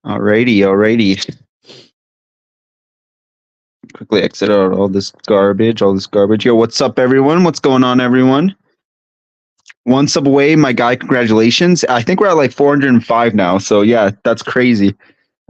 Alrighty. Quickly exit out all this garbage. Yo, what's up, everyone? What's going on, everyone? One sub away, my guy. Congratulations. I think we're at like 405 now. So yeah, that's crazy.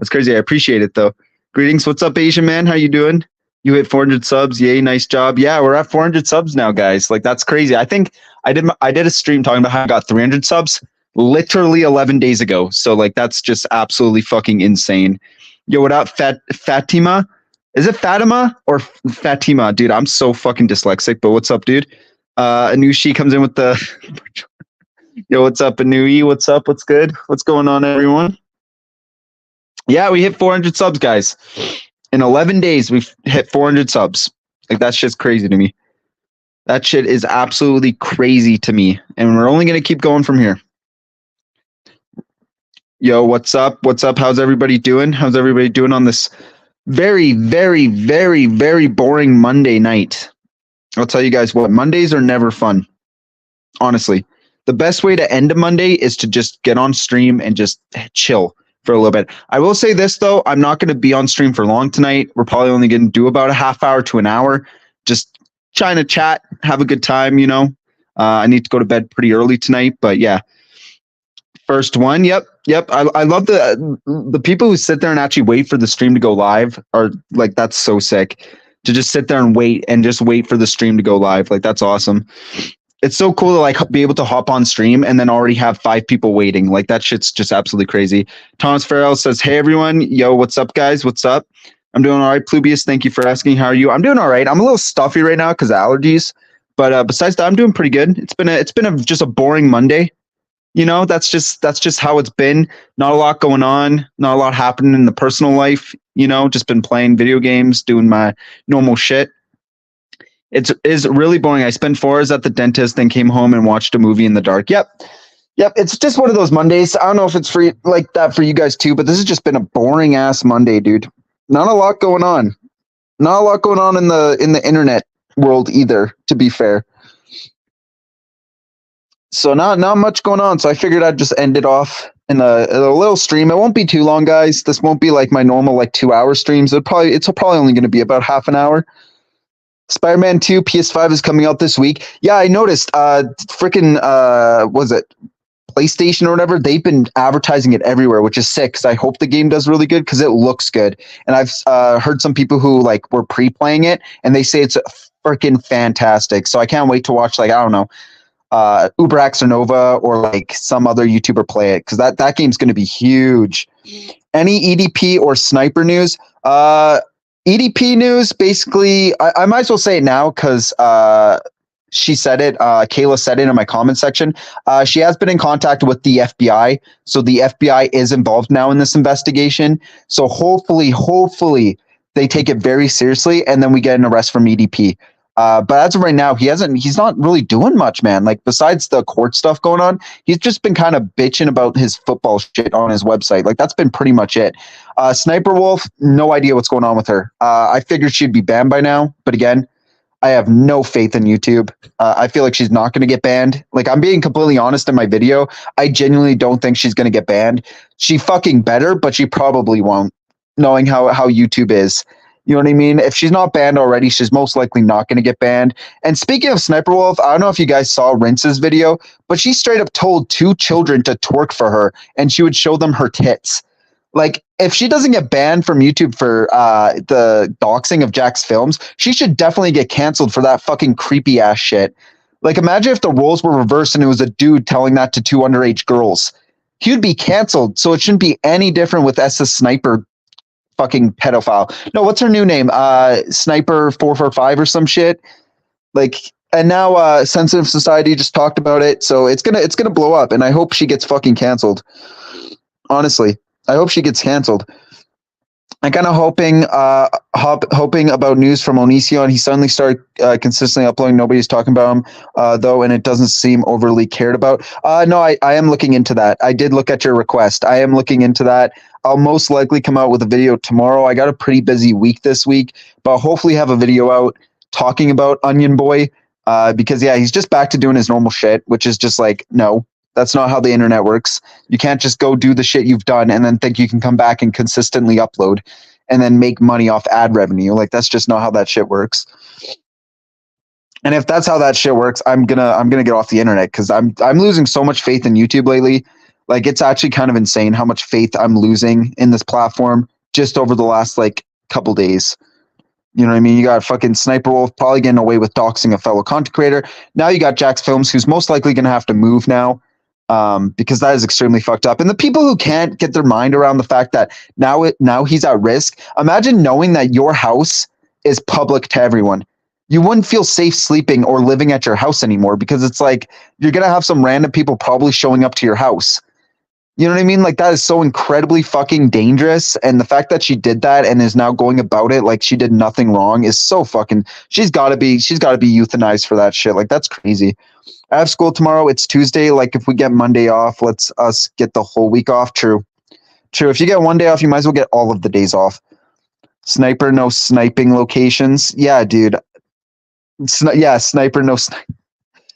I appreciate it though. Greetings. What's up, Asian man? How you doing? You hit 400 subs. Yay, nice job. Yeah, we're at 400 subs now, guys. Like that's crazy. I think I did a stream talking about how I got 300 subs literally 11 days ago. So like that's just absolutely fucking insane. Yo, what up, Fatima? Is it Fatima or Fatima? Dude, I'm so fucking dyslexic, but what's up, dude? Anushi comes in with the yo, what's up, Anui? What's up? What's good? What's going on, everyone? Yeah, we hit 400 subs, guys. In 11 days, we've hit 400 subs. Like, that shit's crazy to me. That shit is absolutely crazy to me. And we're only going to keep going from here. Yo, what's up? How's everybody doing? On this very, very, very, very boring Monday night? I'll tell you guys what, Mondays are never fun. Honestly, the best way to end a Monday is to just get on stream and just chill for a little bit. I will say this though, I'm not going to be on stream for long tonight. We're probably only going to do about a half hour to an hour, just trying to chat, have a good time, you know. I need to go to bed pretty early tonight, but yeah. First one, yep. I love the people who sit there and actually wait for the stream to go live are like, that's so sick. To just sit there and wait for the stream to go live. Like, that's awesome. It's so cool to like be able to hop on stream and then already have 5 people waiting. Like, that shit's just absolutely crazy. Thomas Farrell says, hey everyone. Yo, what's up, guys? What's up? I'm doing all right. Plubius, thank you for asking. How are you? I'm doing all right. I'm a little stuffy right now because of allergies. But besides that, I'm doing pretty good. It's been just a boring Monday. You know, that's just how it's been. Not a lot going on, not a lot happening in the personal life, you know, just been playing video games, doing my normal shit. It is really boring. I spent 4 hours at the dentist, then came home and watched a movie in the dark. Yep. It's just one of those Mondays. I don't know if it's free like that for you guys too, but this has just been a boring ass Monday, dude. Not a lot going on. Not a lot going on in the internet world either, to be fair. So not much going on. So I figured I'd just end it off in a little stream. It won't be too long, guys. This won't be like my normal like 2-hour streams. It's probably only going to be about half an hour. Spider-Man 2 PS5 is coming out this week. Yeah, I noticed. Was it PlayStation or whatever? They've been advertising it everywhere, which is sick. Because I hope the game does really good because it looks good. And I've heard some people who like were pre-playing it, and they say it's freaking fantastic. So I can't wait to watch. Like, I don't know. Uber Nova or like some other YouTuber play it because that game's going to be huge. Any EDP or sniper news? EDP news, basically, I might as well say it now because she said it. Kayla said it in my comment section. She has been in contact with the FBI, so the FBI is involved now in this investigation. So hopefully they take it very seriously, and then we get an arrest from EDP. But as of right now, he's not really doing much, man. Like, besides the court stuff going on, he's just been kind of bitching about his football shit on his website. Like, that's been pretty much it. Sniper Wolf, no idea what's going on with her. I figured she'd be banned by now. But again, I have no faith in YouTube. I feel like she's not going to get banned. Like, I'm being completely honest in my video. I genuinely don't think she's going to get banned. She fucking better, but she probably won't, knowing how YouTube is. You know what I mean? If she's not banned already, she's most likely not going to get banned. And speaking of Sniper Wolf, I don't know if you guys saw Rince's video, but she straight up told 2 children to twerk for her, and she would show them her tits. Like, if she doesn't get banned from YouTube for the doxing of Jack's films, she should definitely get canceled for that fucking creepy ass shit. Like, imagine if the roles were reversed and it was a dude telling that to 2 underage girls. He would be canceled, so it shouldn't be any different with SS Sniper fucking pedophile. No, what's her new name? Sniper 445 or some shit. Like, and now Sensitive Society just talked about it, so it's gonna blow up, and I hope she gets fucking canceled. Honestly, I hope she gets canceled. I'm kind of hoping about news from Onision. He suddenly started consistently uploading. Nobody's talking about him, though, and it doesn't seem overly cared about. No, I am looking into that. I did look at your request. I am looking into that. I'll most likely come out with a video tomorrow. I got a pretty busy week this week, but I'll hopefully have a video out talking about Onion Boy. Because yeah, he's just back to doing his normal shit, which is just like, no, that's not how the internet works. You can't just go do the shit you've done and then think you can come back and consistently upload and then make money off ad revenue. Like that's just not how that shit works. And if that's how that shit works, I'm gonna get off the internet because I'm losing so much faith in YouTube lately. Like it's actually kind of insane how much faith I'm losing in this platform just over the last like couple days. You know what I mean? You got fucking Sniper Wolf probably getting away with doxing a fellow content creator. Now you got Jax Films, who's most likely going to have to move now because that is extremely fucked up. And the people who can't get their mind around the fact that now he's at risk. Imagine knowing that your house is public to everyone. You wouldn't feel safe sleeping or living at your house anymore because it's like you're going to have some random people probably showing up to your house. You know what I mean? Like that is so incredibly fucking dangerous. And the fact that she did that and is now going about it like she did nothing wrong is so fucking, she's gotta be euthanized for that shit. Like that's crazy. I have school tomorrow. It's Tuesday. Like if we get Monday off, let's us get the whole week off. True. If you get one day off, you might as well get all of the days off. Sniper, no sniping locations. Yeah, dude. Sniper, no sniping.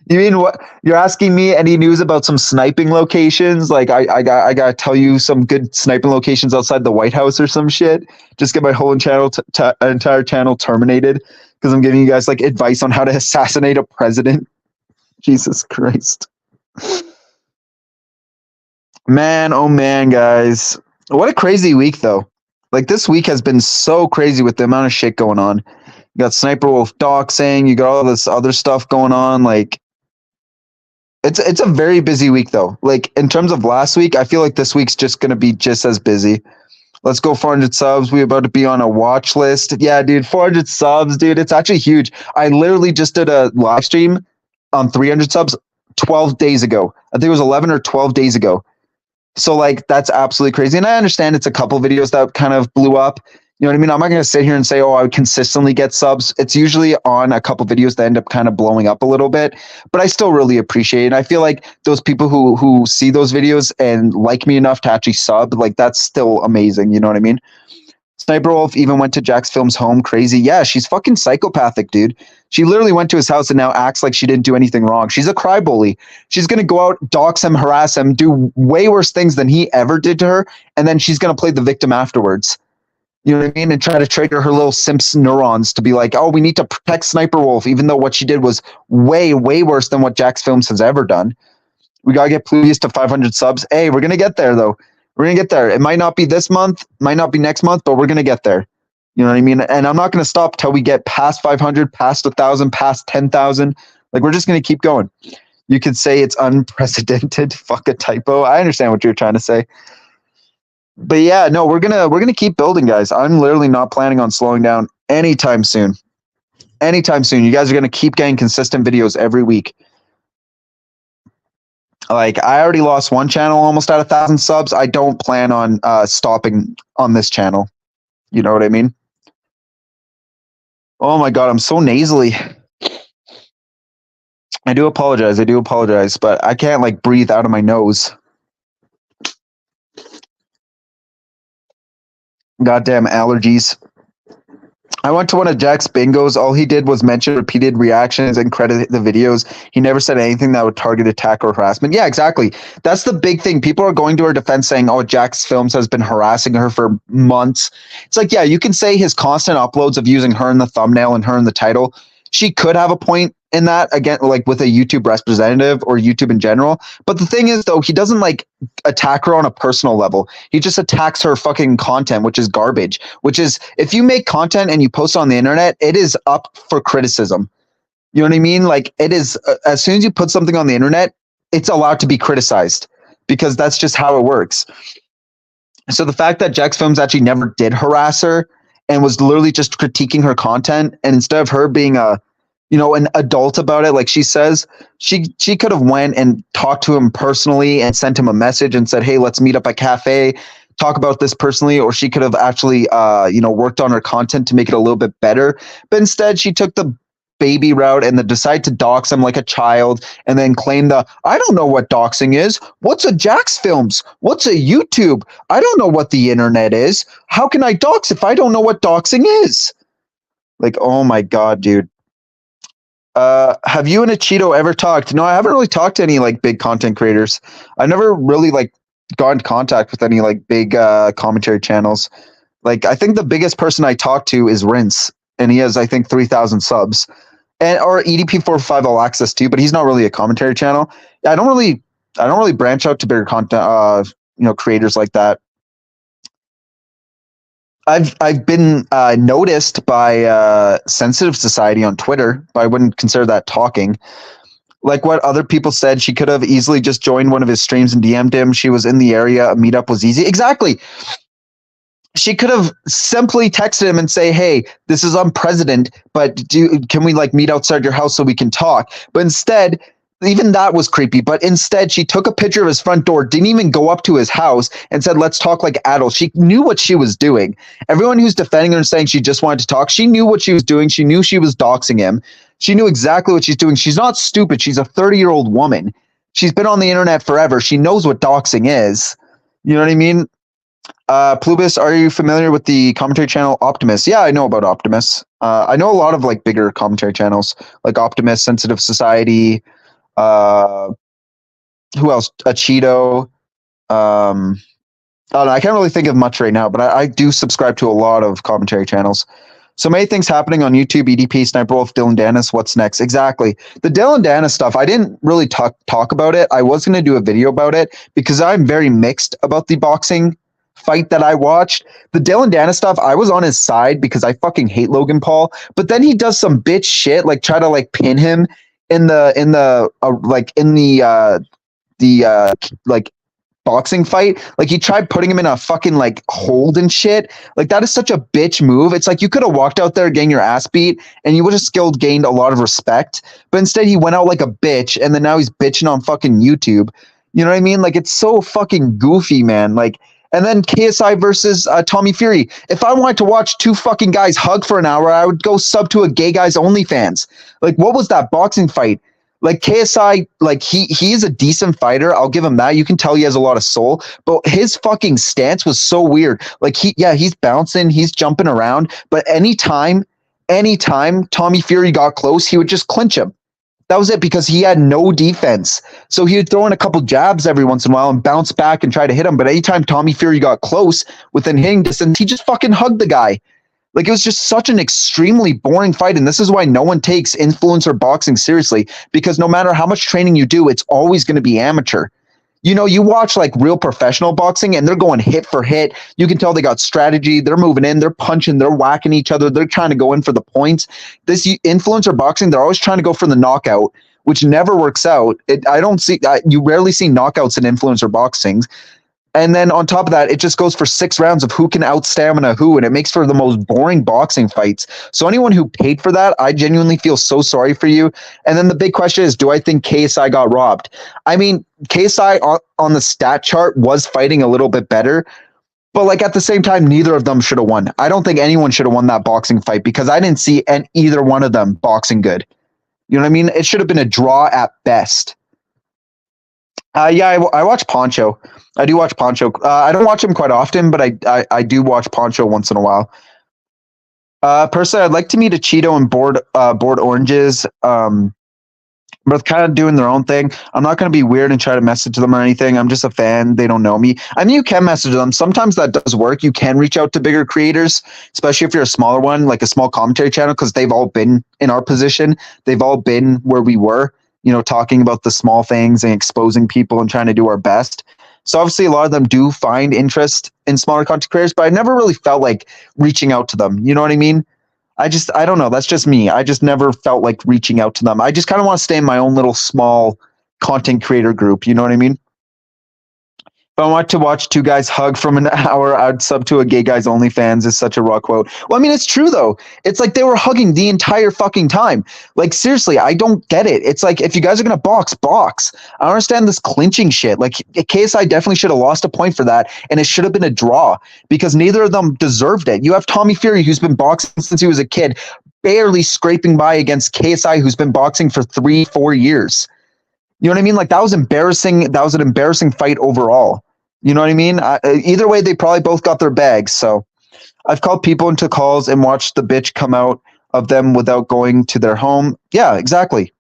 You mean what? You're asking me any news about some sniping locations? Like I gotta tell you some good sniping locations outside the White House or some shit. Just get my whole entire channel terminated because I'm giving you guys like advice on how to assassinate a president. Jesus Christ, man! Oh man, guys, what a crazy week though. Like this week has been so crazy with the amount of shit going on. You got Sniper Wolf doxing. You got all this other stuff going on. Like. It's a very busy week though. Like in terms of last week, I feel like this week's just gonna be just as busy. Let's go 400 subs. We're about to be on a watch list. Yeah, dude, 400 subs, dude. It's actually huge. I literally just did a live stream on 300 subs 12 days ago. I think it was 11 or 12 days ago. So like that's absolutely crazy. And I understand it's a couple videos that kind of blew up. You know what I mean? I'm not going to sit here and say, oh, I would consistently get subs. It's usually on a couple videos that end up kind of blowing up a little bit, but I still really appreciate it. And I feel like those people who see those videos and like me enough to actually sub, like that's still amazing. You know what I mean? Sniper Wolf even went to Jax Films' home. Crazy. Yeah, she's fucking psychopathic, dude. She literally went to his house and now acts like she didn't do anything wrong. She's a cry bully. She's going to go out, dox him, harass him, do way worse things than he ever did to her. And then she's going to play the victim afterwards. You know what I mean? And try to trigger her little simps neurons to be like, oh, we need to protect Sniper Wolf, even though what she did was way, way worse than what Jax Films has ever done. We got to get Pluvius to 500 subs. Hey, we're going to get there, though. We're going to get there. It might not be this month, might not be next month, but we're going to get there. You know what I mean? And I'm not going to stop till we get past 500, past 1,000, past 10,000. Like, we're just going to keep going. You could say it's unprecedented. Fuck a typo. I understand what you're trying to say. But yeah, no, we're gonna keep building, guys. I'm literally not planning on slowing down anytime soon. Anytime soon. You guys are gonna keep getting consistent videos every week. Like I already lost one channel almost at 1,000 subs. I don't plan on stopping on this channel. You know what I mean? Oh my god, I'm so nasally. I do apologize, but I can't like breathe out of my nose. Goddamn allergies. I went to one of Jack's bingos. All he did was mention repeated reactions and credit the videos. He never said anything that would target attack or harassment. Yeah, exactly. That's the big thing. People are going to her defense saying, oh, Jack's Films has been harassing her for months. It's like, yeah, you can say his constant uploads of using her in the thumbnail and her in the title. She could have a point in that, again, like with a YouTube representative or YouTube in general. But the thing is, though, he doesn't like attack her on a personal level. He just attacks her fucking content, which is garbage. Which is, if you make content and you post it on the internet, it is up for criticism. You know what I mean? Like it is, as soon as you put something on the internet, it's allowed to be criticized because that's just how it works. So the fact that Jax Films actually never did harass her and was literally just critiquing her content, and instead of her being a, you know, an adult about it, like she says, she could have went and talked to him personally and sent him a message and said, hey, let's meet up at cafe, talk about this personally. Or she could have actually, worked on her content to make it a little bit better. But instead, she took the baby route and then decided to dox him like a child and then claim I don't know what doxing is. What's a Jax Films? What's a YouTube? I don't know what the internet is. How can I dox if I don't know what doxing is? Like, oh my God, dude. Have you and a Cheeto ever talked? No, I haven't really talked to any like big content creators. I've never really like got in contact with any like big commentary channels. Like I think the biggest person I talk to is Rince, and he has I think 3,000 subs, and or EDP45 all access too, but he's not really a commentary channel. I don't really branch out to bigger content, creators like that. I've been noticed by Sensitive Society on Twitter, but I wouldn't consider that talking. Like what other people said, she could have easily just joined one of his streams and DM'd him. She was in the area. A meetup was easy. Exactly. She could have simply texted him and say, "Hey, this is unprecedented, but can we like meet outside your house so we can talk?" But instead, even that was creepy. But instead, she took a picture of his front door, didn't even go up to his house, and said, "Let's talk like adults." She knew what she was doing. Everyone who's defending her and saying she just wanted to talk, she knew what she was doing. She knew she was doxing him. She knew exactly what she's doing. She's not stupid. She's a 30-year-old woman. She's been on the internet forever. She knows what doxing is. You know what I mean? Plubis, are you familiar with the commentary channel Optimus? Yeah, I know about Optimus. I know a lot of like bigger commentary channels like Optimus, Sensitive Society. Who else? A Cheeto. I don't know. I can't really think of much right now, but I do subscribe to a lot of commentary channels. So many things happening on YouTube, EDP, Sniper Wolf, Dylan Dennis, what's next? Exactly. The Dylan Dennis stuff, I didn't really talk about it. I was going to do a video about it because I'm very mixed about the boxing fight that I watched. The Dylan Dennis stuff, I was on his side because I fucking hate Logan Paul, but then he does some bitch shit, like try to like pin him in the boxing fight. Like he tried putting him in a fucking like hold and shit. Like that is such a bitch move. It's like you could have walked out there getting your ass beat and you would have still gained a lot of respect. But instead he went out like a bitch and then now he's bitching on fucking YouTube. You know what I mean? Like it's so fucking goofy, man. Like, and then KSI versus Tommy Fury. If I wanted to watch two fucking guys hug for an hour, I would go sub to a gay guy's OnlyFans. Like, what was that boxing fight? Like KSI, like he is a decent fighter. I'll give him that. You can tell he has a lot of soul, but his fucking stance was so weird. Like he's bouncing, he's jumping around, but anytime Tommy Fury got close, he would just clinch him. That was it because he had no defense. So he would throw in a couple jabs every once in a while and bounce back and try to hit him. But anytime Tommy Fury got close within hitting distance, he just fucking hugged the guy. Like it was just such an extremely boring fight. And this is why no one takes influencer boxing seriously, because no matter how much training you do, it's always going to be amateur. You know, you watch like real professional boxing and they're going hit for hit. You can tell they got strategy. They're moving in, they're punching, they're whacking each other. They're trying to go in for the points. This influencer boxing, they're always trying to go for the knockout, which never works out. You rarely see knockouts in influencer boxing. And then on top of that, it just goes for 6 rounds of who can out stamina who, and it makes for the most boring boxing fights. So anyone who paid for that, I genuinely feel so sorry for you. And then the big question is, do I think KSI got robbed? I mean, KSI on the stat chart was fighting a little bit better, but like at the same time, neither of them should have won. I don't think anyone should have won that boxing fight because I didn't see either one of them boxing good. You know what I mean? It should have been a draw at best. Yeah, I watch Poncho. I do watch Poncho. I don't watch him quite often, but I do watch Poncho once in a while. Personally, I'd like to meet a Cheeto and Bored Oranges. But kind of doing their own thing. I'm not going to be weird and try to message them or anything. I'm just a fan. They don't know me. I mean, you can message them. Sometimes that does work. You can reach out to bigger creators, especially if you're a smaller one, like a small commentary channel, because they've all been in our position. They've all been where we were, you know, talking about the small things and exposing people and trying to do our best. So obviously a lot of them do find interest in smaller content creators, but I never really felt like reaching out to them. You know what I mean? I don't know. That's just me. I just never felt like reaching out to them. I just kind of want to stay in my own little small content creator group. You know what I mean? If I want to watch two guys hug from an hour, I'd sub to a gay guy's OnlyFans is such a raw quote. Well, I mean, it's true, though. It's like they were hugging the entire fucking time. Like, seriously, I don't get it. It's like, if you guys are going to box. I don't understand this clinching shit. Like, KSI definitely should have lost a point for that, and it should have been a draw because neither of them deserved it. You have Tommy Fury, who's been boxing since he was a kid, barely scraping by against KSI, who's been boxing for 3-4 years. You know what I mean? Like that was embarrassing. That was an embarrassing fight overall. You know what I mean? Either way, they probably both got their bags. So I've called people into calls and watched the bitch come out of them without going to their home. Yeah, exactly.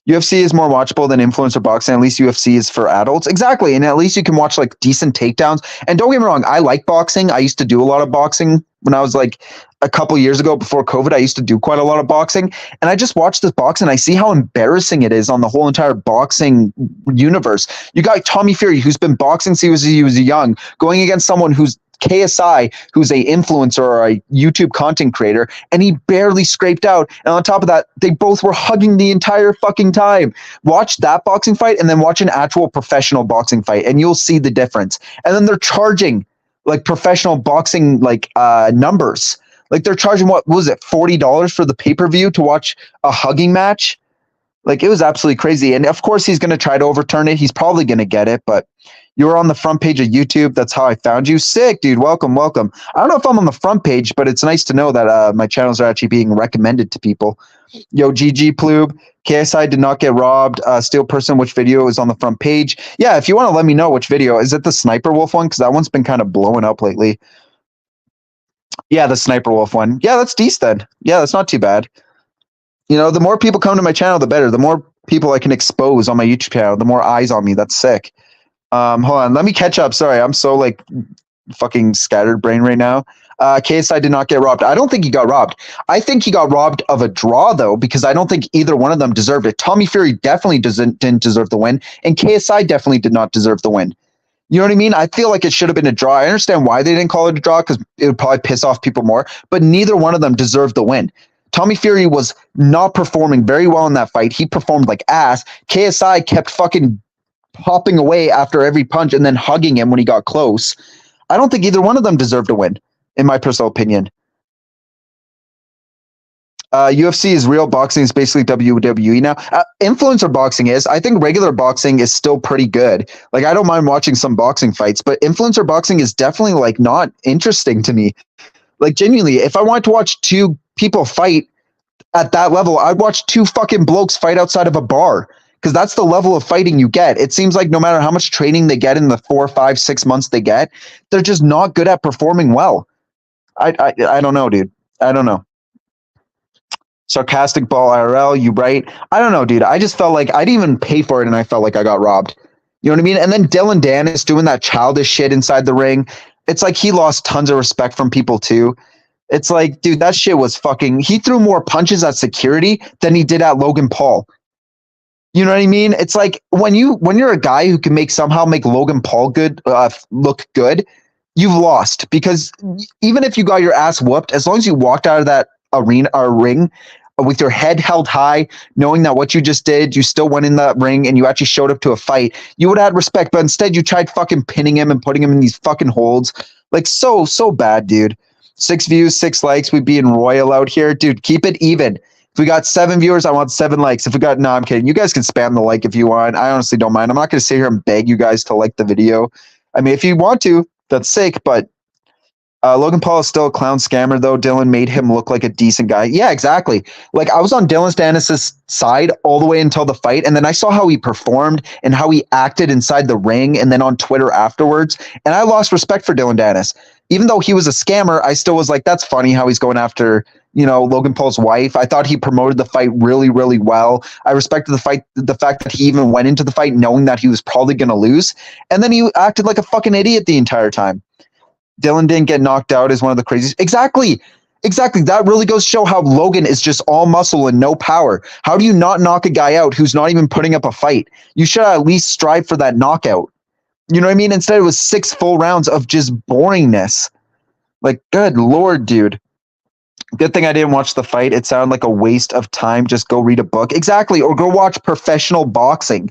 UFC is more watchable than influencer boxing. At least UFC is for adults. Exactly. And at least you can watch like decent takedowns. And don't get me wrong, I like boxing. I used to do a lot of boxing when I was like a couple years ago before COVID. I used to do quite a lot of boxing. And I just watched this boxing. I see how embarrassing it is on the whole entire boxing universe. You got Tommy Fury, who's been boxing since he was young, going against someone who's KSI, who's a influencer or a YouTube content creator, and he barely scraped out. And on top of that, they both were hugging the entire fucking time. Watch that boxing fight and then watch an actual professional boxing fight, and you'll see the difference. And then they're charging like professional boxing like numbers. Like they're charging what was it, $40 for the pay-per-view to watch a hugging match? Like it was absolutely crazy. And of course he's gonna try to overturn it. He's probably gonna get it, but you were on the front page of YouTube. That's how I found you. Sick, dude. Welcome, welcome. I don't know if I'm on the front page, but it's nice to know that my channels are actually being recommended to people. Yo, GG Plube. KSI did not get robbed. Steel Person, which video is on the front page? Yeah, if you want to let me know which video. Is it the Sniper Wolf one? Because that one's been kind of blowing up lately. Yeah, the Sniper Wolf one. Yeah, that's decent then. Yeah, that's not too bad. You know, the more people come to my channel, the better. The more people I can expose on my YouTube channel, the more eyes on me. That's sick. Hold on, let me catch up. Sorry, I'm so like fucking scattered brain right now. KSI did not get robbed. I don't think he got robbed. I think he got robbed of a draw though, because I don't think either one of them deserved it. Tommy Fury definitely didn't deserve the win, and KSI definitely did not deserve the win. You know what I mean? I feel like it should have been a draw. I understand why they didn't call it a draw, because it would probably piss off people more, but neither one of them deserved the win. Tommy Fury was not performing very well in that fight. He performed like ass. KSI kept fucking hopping away after every punch and then hugging him when he got close. I don't think either one of them deserved a win, in my personal opinion. UFC is real. Boxing is basically WWE now. Influencer boxing is. I think regular boxing is still pretty good. Like, I don't mind watching some boxing fights, but influencer boxing is definitely like not interesting to me. Like, genuinely, if I wanted to watch two people fight at that level, I'd watch two fucking blokes fight outside of a bar. Because that's the level of fighting you get. It seems like no matter how much training they get in the 4, 5, 6 months they get, they're just not good at performing well. I don't know, dude. I don't know. Sarcastic Ball IRL, you right? I don't know, dude. I just felt like I didn't even pay for it, and I felt like I got robbed. You know what I mean? And then Dylan Dennis doing that childish shit inside the ring. It's like he lost tons of respect from people too. It's like, dude, that shit was fucking. He threw more punches at security than he did at Logan Paul. You know what I mean? It's like when you're a guy who can somehow make Logan Paul look good, you've lost, because even if you got your ass whooped, as long as you walked out of that arena or ring with your head held high, knowing that what you just did, you still went in that ring and you actually showed up to a fight, you would have had respect. But instead, you tried fucking pinning him and putting him in these fucking holds. Like so bad, dude. 6 views, 6 likes. We being royal out here, dude. Keep it even. If we got 7 viewers, I want 7 likes. If we got, no, I'm kidding. You guys can spam the like if you want. I honestly don't mind. I'm not going to sit here and beg you guys to like the video. I mean, if you want to, that's sick. But Logan Paul is still a clown scammer, though. Dylan made him look like a decent guy. Yeah, exactly. Like, I was on Dylan Dennis's side all the way until the fight, and then I saw how he performed and how he acted inside the ring and then on Twitter afterwards, and I lost respect for Dylan Dennis. Even though he was a scammer, I still was like, that's funny how he's going after, you know, Logan Paul's wife. I thought he promoted the fight really, really well. I respected the fact that he even went into the fight knowing that he was probably going to lose, and then he acted like a fucking idiot the entire time. Dylan didn't get knocked out is one of the craziest. Exactly. That really goes to show how Logan is just all muscle and no power. How do you not knock a guy out who's not even putting up a fight? You should at least strive for that knockout. You know what I mean? Instead, it was 6 full rounds of just boringness. Like, good Lord, dude. Good thing I didn't watch the fight. It sounded like a waste of time. Just go read a book. Exactly. Or go watch professional boxing.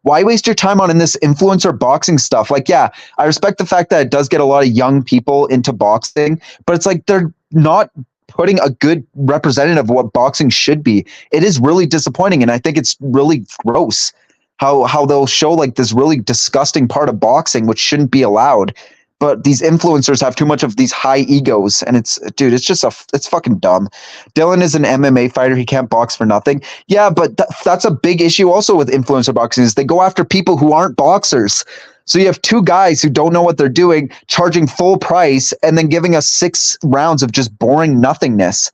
Why waste your time on this influencer boxing stuff? Like, yeah, I respect the fact that it does get a lot of young people into boxing, but it's like they're not putting a good representative of what boxing should be. It is really disappointing, and I think it's really gross how they'll show like this really disgusting part of boxing, which shouldn't be allowed. But these influencers have too much of these high egos, and it's fucking dumb. Dylan is an MMA fighter. He can't box for nothing. Yeah, but that's a big issue also with influencer boxing is they go after people who aren't boxers. So you have 2 guys who don't know what they're doing, charging full price, and then giving us 6 rounds of just boring nothingness.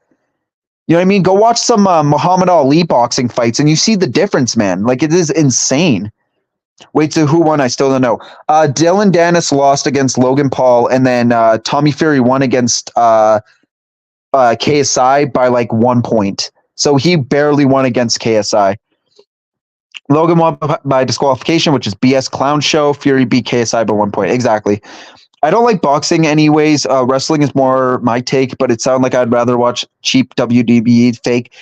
You know what I mean? Go watch some Muhammad Ali boxing fights, and you see the difference, man. Like it is insane. Wait, so who won? I still don't know. Dylan Dennis lost against Logan Paul, and then Tommy Fury won against KSI by like 1 point. So he barely won against KSI. Logan won by disqualification, which is BS clown show. Fury beat KSI by 1 point. Exactly. I don't like boxing anyways. Wrestling is more my take, but it sounds like I'd rather watch cheap WWE fake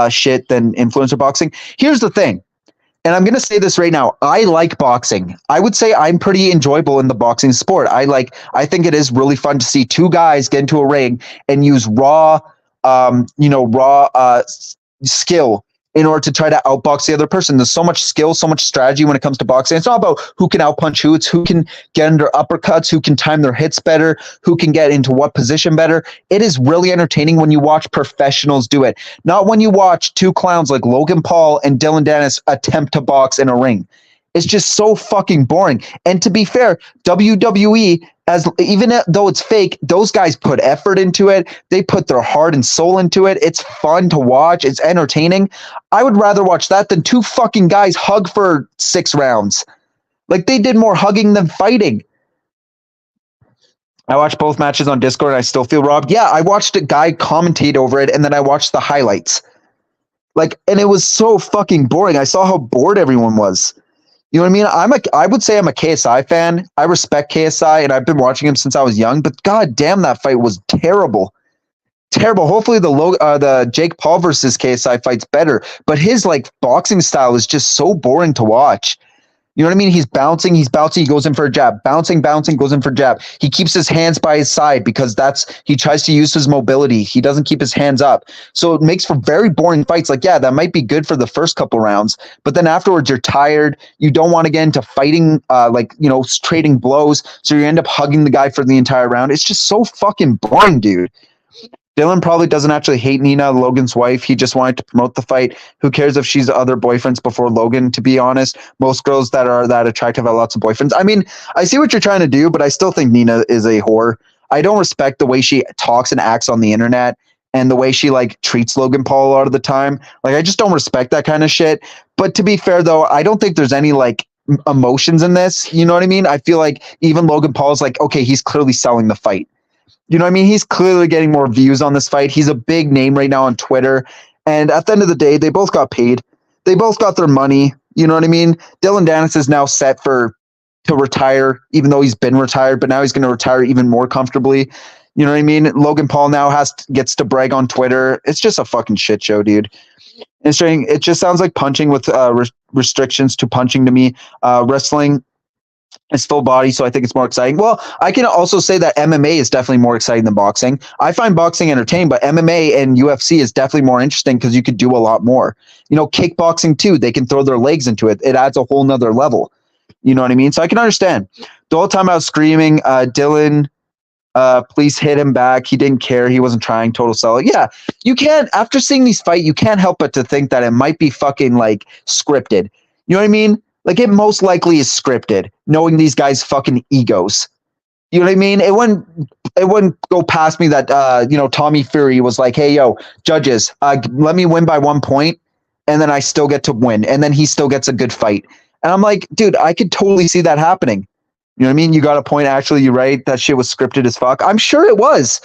shit than influencer boxing. Here's the thing, and I'm going to say this right now. I like boxing. I would say I'm pretty enjoyable in the boxing sport. I think it is really fun to see two guys get into a ring and use raw skill in order to try to outbox the other person. There's so much skill, so much strategy when it comes to boxing. It's not about who can outpunch who. It's who can get under uppercuts, who can time their hits better, who can get into what position better. It is really entertaining when you watch professionals do it, not when you watch two clowns like Logan Paul and Dylan Dennis attempt to box in a ring. It's just so fucking boring. And to be fair, WWE, as even though it's fake, those guys put effort into it. They put their heart and soul into it. It's fun to watch. It's entertaining. I would rather watch that than two fucking guys hug for 6 rounds. Like they did more hugging than fighting. I watched both matches on Discord and I still feel robbed. Yeah, I watched a guy commentate over it and then I watched the highlights. And it was so fucking boring. I saw how bored everyone was. You know what I mean? I would say I'm a KSI fan. I respect KSI, and I've been watching him since I was young. But god damn, that fight was terrible, terrible. Hopefully, the Jake Paul versus KSI fight's better. But his boxing style is just so boring to watch. You know what I mean? He's bouncing, he goes in for a jab, bouncing, goes in for a jab. He keeps his hands by his side because he tries to use his mobility. He doesn't keep his hands up. So it makes for very boring fights. Yeah, that might be good for the first couple rounds, but then afterwards you're tired. You don't want to get into fighting, trading blows. So you end up hugging the guy for the entire round. It's just so fucking boring, dude. Dylan probably doesn't actually hate Nina, Logan's wife. He just wanted to promote the fight. Who cares if she's other boyfriends before Logan, to be honest? Most girls that are that attractive have lots of boyfriends. I mean, I see what you're trying to do, but I still think Nina is a whore. I don't respect the way she talks and acts on the internet and the way she treats Logan Paul a lot of the time. I just don't respect that kind of shit. But to be fair, though, I don't think there's any emotions in this. You know what I mean? I feel like even Logan Paul's okay, he's clearly selling the fight. You know what I mean? He's clearly getting more views on this fight. He's a big name right now on Twitter. And at the end of the day, they both got paid. They both got their money. You know what I mean? Dylan Dennis is now set to retire, even though he's been retired, but now he's going to retire even more comfortably. You know what I mean? Logan Paul now gets to brag on Twitter. It's just a fucking shit show, dude. It just sounds like punching with restrictions to punching to me. Wrestling, it's full body, so I think it's more exciting. Well, I can also say that MMA is definitely more exciting than boxing. I find boxing entertaining, but MMA and UFC is definitely more interesting because you could do a lot more. Kickboxing too, they can throw their legs into it. It adds a whole nother level. You know what I mean? So I can understand. The whole time I was screaming, Dylan, please hit him back. He didn't care. He wasn't trying. Total sellout. Yeah, you can't, after seeing these fight, you can't help but to think that it might be fucking scripted. You know what I mean? It most likely is scripted, knowing these guys' fucking egos. You know what I mean? It wouldn't go past me that Tommy Fury was like, "Hey, yo, judges, let me win by 1 point, and then I still get to win, and then he still gets a good fight." And I'm like, dude, I could totally see that happening. You know what I mean? You got a point. Actually, you're right. That shit was scripted as fuck. I'm sure it was.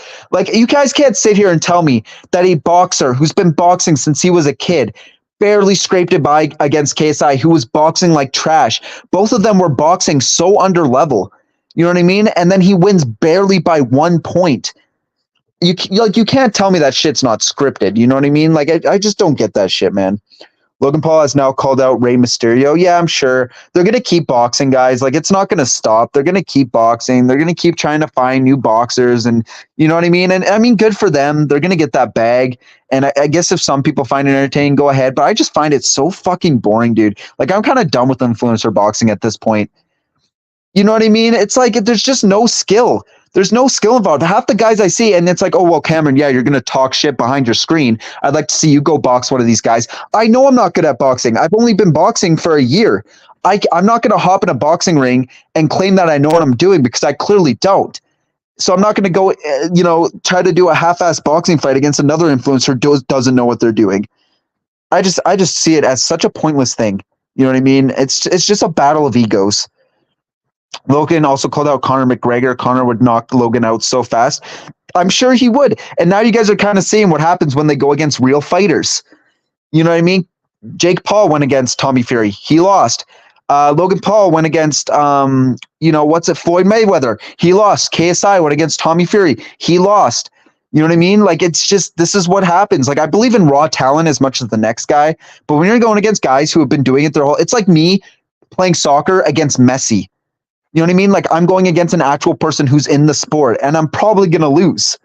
You guys can't sit here and tell me that a boxer who's been boxing since he was a kid barely scraped it by against KSI, who was boxing like trash. Both of them were boxing so under level. You know what I mean? And then he wins barely by 1 point. You can't tell me that shit's not scripted. You know what I mean? I just don't get that shit, man. Logan Paul has now called out Rey Mysterio. Yeah, I'm sure they're going to keep boxing, guys. It's not going to stop. They're going to keep boxing. They're going to keep trying to find new boxers. And you know what I mean? And I mean, good for them. They're going to get that bag. And I guess if some people find it entertaining, go ahead. But I just find it so fucking boring, dude. I'm kind of done with influencer boxing at this point. You know what I mean? It's there's just no skill. There's no skill involved. Half the guys I see, and it's oh, well, Cameron, yeah, you're going to talk shit behind your screen. I'd like to see you go box one of these guys. I know I'm not good at boxing. I've only been boxing for a year. I'm not going to hop in a boxing ring and claim that I know what I'm doing because I clearly don't. So I'm not going to go, try to do a half-ass boxing fight against another influencer who doesn't know what they're doing. I just see it as such a pointless thing. You know what I mean? It's just a battle of egos. Logan also called out Conor McGregor. Conor would knock Logan out so fast. I'm sure he would. And now you guys are kind of seeing what happens when they go against real fighters. You know what I mean? Jake Paul went against Tommy Fury. He lost. Logan Paul went against, Floyd Mayweather. He lost. KSI went against Tommy Fury. He lost. You know what I mean? Like, it's just, this is what happens. Like, I believe in raw talent as much as the next guy. But when you're going against guys who have been doing it their whole, it's like me playing soccer against Messi. You know what I mean? Like, I'm going against an actual person who's in the sport, and I'm probably going to lose.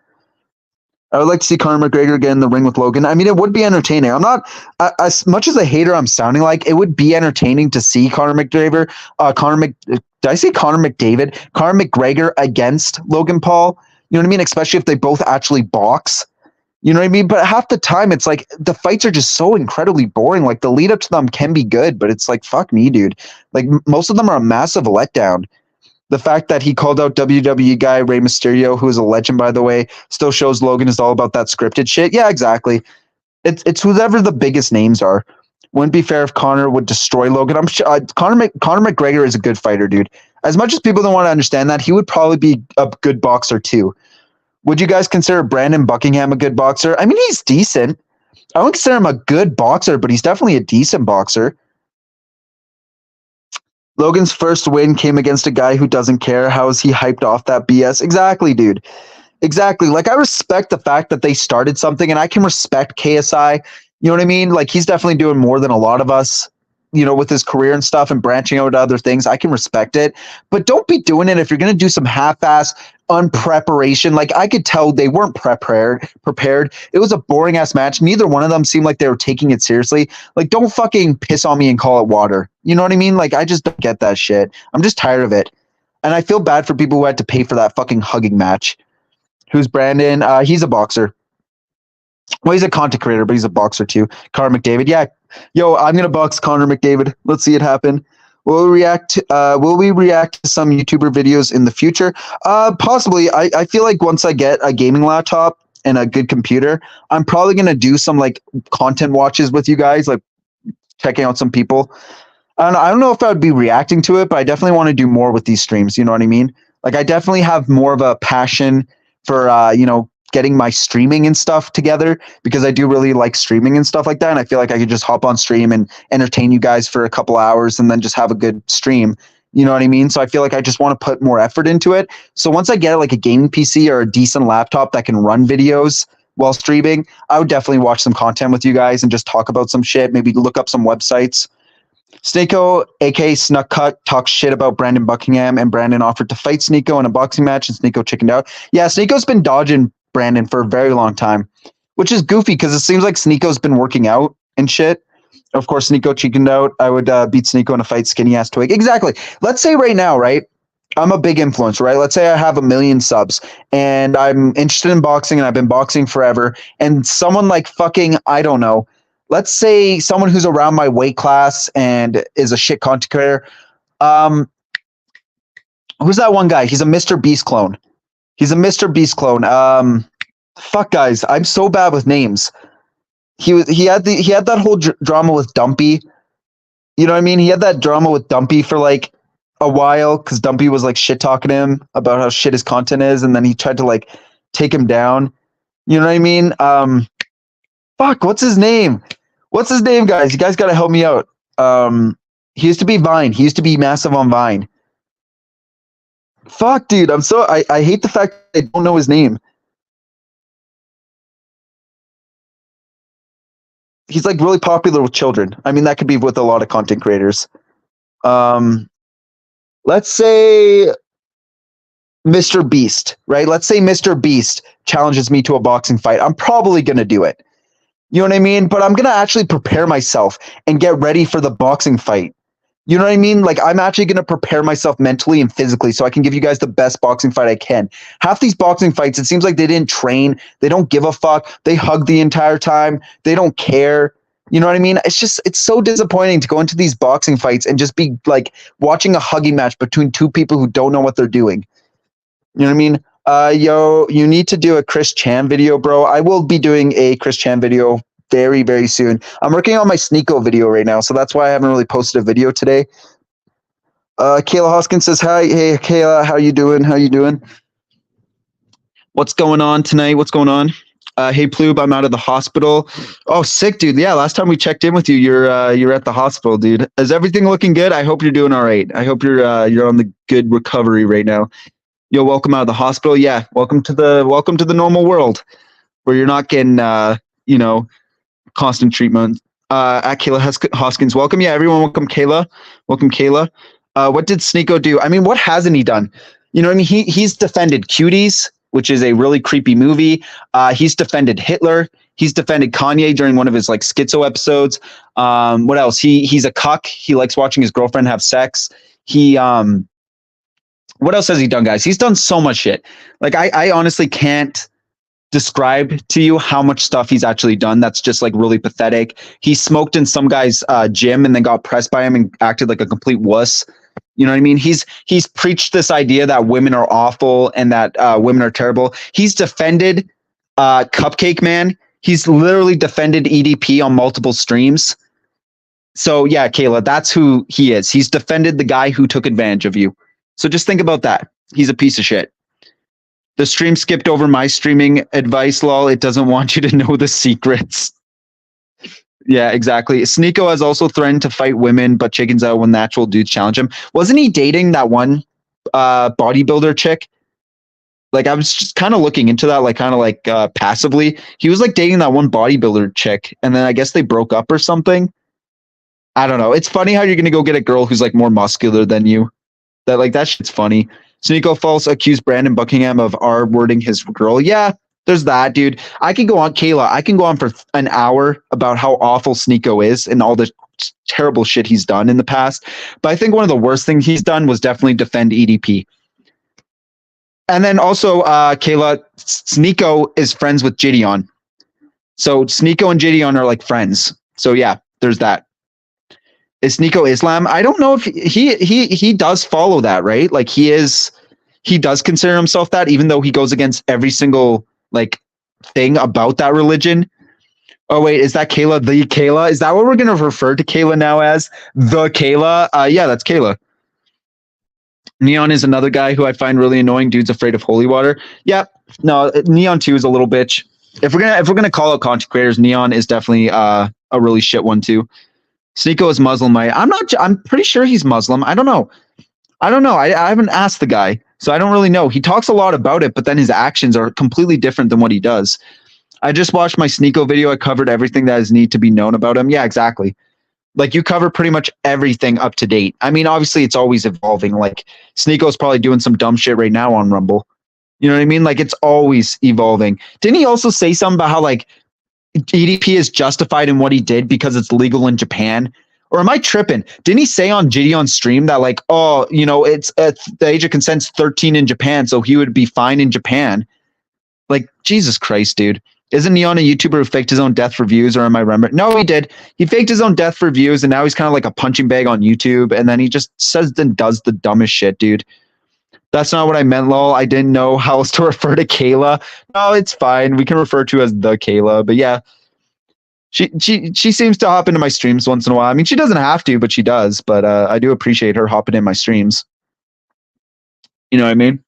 I would like to see Conor McGregor get in the ring with Logan. I mean, it would be entertaining. I'm not, as much as a hater I'm sounding like, it would be entertaining to see Conor McGregor, did I say Conor McDavid? Conor McGregor against Logan Paul. You know what I mean? Especially if they both actually box. You know what I mean? But half the time, it's like the fights are just so incredibly boring. Like, the lead up to them can be good, but it's like, fuck me, dude. Like, most of them are a massive letdown. The fact that he called out WWE guy Rey Mysterio, who is a legend, by the way, still shows Logan is all about that scripted shit. Yeah, exactly. It's whoever the biggest names are. Wouldn't be fair if Conor would destroy Logan. I'm sure Conor McGregor is a good fighter, dude. As much as people don't want to understand that, he would probably be a good boxer too. Would you guys consider Brandon Buckingham a good boxer? I mean, he's decent. I wouldn't consider him a good boxer, but he's definitely a decent boxer. Logan's first win came against a guy who doesn't care. How is he hyped off that BS? Exactly, dude. Exactly. Like, I respect the fact that they started something, and I can respect KSI. You know what I mean? Like, he's definitely doing more than a lot of us, with his career and stuff and branching out to other things. I can respect it. But don't be doing it if you're going to do some half-ass unpreparation. Like, I could tell they weren't prepared. It was a boring-ass match. Neither one of them seemed like they were taking it seriously. Like, don't fucking piss on me and call it water. You know what I mean? Like, I just don't get that shit. I'm just tired of it. And I feel bad for people who had to pay for that fucking hugging match. Who's Brandon? He's a boxer. Well, he's a content creator, but he's a boxer too. Conor McDavid. Yeah. Yo, I'm going to box Conor McDavid. Let's see it happen. Will we react to some YouTuber videos in the future? Possibly. I feel like once I get a gaming laptop and a good computer, I'm probably going to do some like content watches with you guys, like checking out some people. I don't know if I would be reacting to it, but I definitely want to do more with these streams. You know what I mean? Like, I definitely have more of a passion for, getting my streaming and stuff together, because I do really like streaming and stuff like that. And I feel like I could just hop on stream and entertain you guys for a couple hours and then just have a good stream. You know what I mean? So I feel like I just want to put more effort into it. So once I get like a gaming PC or a decent laptop that can run videos while streaming, I would definitely watch some content with you guys and just talk about some shit, maybe look up some websites. Sneeko, aka Snuckcut, talks shit about Brandon Buckingham, and Brandon offered to fight Sneeko in a boxing match, and Sneeko chickened out. Yeah, Sneeko's been dodging Brandon for a very long time, which is goofy because it seems like Sneeko's been working out and shit. Of course, Sneeko chickened out. I would beat Sneeko in a fight, skinny ass twig. Exactly. Let's say right now, right? I'm a big influencer, right? Let's say I have 1 million subs and I'm interested in boxing and I've been boxing forever. And someone like fucking, I don't know, let's say someone who's around my weight class and is a shit content creator. Who's that one guy? He's a Mr. Beast clone. Fuck guys, I'm so bad with names. He had that whole drama with Dumpy. You know what I mean? He had that drama with Dumpy for like a while because Dumpy was like shit talking him about how shit his content is, and then he tried to like take him down. You know what I mean? Fuck, what's his name? Guys? You guys gotta help me out. He used to be Vine. He used to be massive on Vine. Fuck, dude. I hate the fact that I don't know his name. He's like really popular with children. I mean, that could be with a lot of content creators. Let's say Mr. Beast, right? Let's say Mr. Beast challenges me to a boxing fight. I'm probably going to do it. You know what I mean? But I'm going to actually prepare myself and get ready for the boxing fight. You know what I mean? Like, I'm actually going to prepare myself mentally and physically so I can give you guys the best boxing fight I can. Half these boxing fights, it seems like they didn't train. They don't give a fuck. They hug the entire time. They don't care. You know what I mean? It's so disappointing to go into these boxing fights and just be like watching a hugging match between two people who don't know what they're doing. You know what I mean? Yo, you need to do a Chris Chan video, bro. I will be doing a Chris Chan video very, very soon. I'm working on my Sneeko video right now, so that's why I haven't really posted a video today. Kayla Hoskins says hi. Hey, Kayla, how you doing? How you doing? What's going on tonight? What's going on? Hey, Plube, I'm out of the hospital. Oh, sick, dude. Yeah, last time we checked in with you, you're at the hospital, dude. Is everything looking good? I hope you're doing all right. I hope you're on the good recovery right now. Yo, welcome out of the hospital. Yeah, welcome to the normal world where you're not getting constant treatment. At Kayla Hoskins, welcome. Yeah, everyone, welcome Kayla. Welcome Kayla. What did Sneeko do? I mean, what hasn't he done? You know what I mean? He's defended Cuties, which is a really creepy movie. He's defended Hitler. He's defended Kanye during one of his like schizo episodes. What else? He's a cuck. He likes watching his girlfriend have sex. What else has he done, guys? He's done so much shit. Like I honestly can't describe to you how much stuff he's actually done that's just like really pathetic. He smoked in some guy's gym and then got pressed by him and acted like a complete wuss. You know what I mean? He's preached this idea that women are awful and that women are terrible. He's defended Cupcake Man. He's literally defended EDP on multiple streams. So yeah, Kayla, that's who he is. He's defended the guy who took advantage of you. So just think about that. He's a piece of shit. The stream skipped over my streaming advice, lol. It doesn't want you to know the secrets. Yeah, exactly. Sneeko has also threatened to fight women, but chickens out when the actual dudes challenge him. Wasn't he dating that one bodybuilder chick? Like, I was just kind of looking into that, like, kind of like passively. He was like dating that one bodybuilder chick, and then I guess they broke up or something. I don't know. It's funny how you're going to go get a girl who's like more muscular than you. That shit's funny. Sneeko false accused Brandon Buckingham of R-wording his girl. Yeah, there's that, dude. I can go on, Kayla. I can go on for an hour about how awful Sneeko is and all the terrible shit he's done in the past. But I think one of the worst things he's done was definitely defend EDP. And then also, Kayla, Sneeko is friends with Gideon. So Sneeko and Gideon are like friends. So yeah, there's that. Is Sneeko Islam? I don't know if he does follow that, right? Like he does consider himself that, even though he goes against every single like thing about that religion. Oh wait, is that Kayla the Kayla? Is that what we're gonna refer to Kayla now as? The Kayla? Yeah, that's Kayla. Neon is another guy who I find really annoying. Dude's afraid of holy water. Yeah, no, Neon too is a little bitch. If we're gonna call out content creators, Neon is definitely a really shit one too. Sneeko is Muslim. I'm pretty sure he's Muslim. I don't know. I haven't asked the guy, so I don't really know. He talks a lot about it, but then his actions are completely different than what he does. I just watched my Sneeko video. I covered everything that is need to be known about him. Yeah, exactly. Like you cover pretty much everything up to date. I mean, obviously it's always evolving. Like Sneeko's probably doing some dumb shit right now on Rumble. You know what I mean? Like it's always evolving. Didn't he also say something about how like EDP is justified in what he did because it's legal in Japan? Or am I tripping? Didn't he say on Gideon's stream that like, oh, you know, it's the age of consent's 13 in Japan, so he would be fine in Japan? Like, Jesus Christ, dude. Isn't Neon a YouTuber who faked his own death for views, or am I remembering? No, he did. He faked his own death for views, and now he's kind of like a punching bag on YouTube, and then he just says and does the dumbest shit, dude. That's not what I meant, lol. I didn't know how else to refer to Kayla. No, it's fine. We can refer to her as the Kayla. But yeah, she seems to hop into my streams once in a while. I mean, she doesn't have to, but she does. But I do appreciate her hopping in my streams. You know what I mean?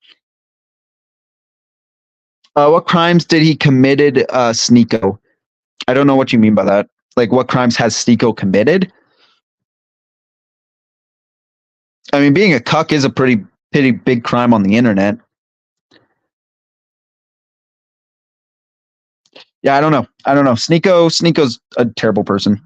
What crimes did he committed, Sneeko? I don't know what you mean by that. Like, what crimes has Sneeko committed? I mean, being a cuck is a pretty big crime on the internet. Yeah, I don't know. Sneeko's a terrible person.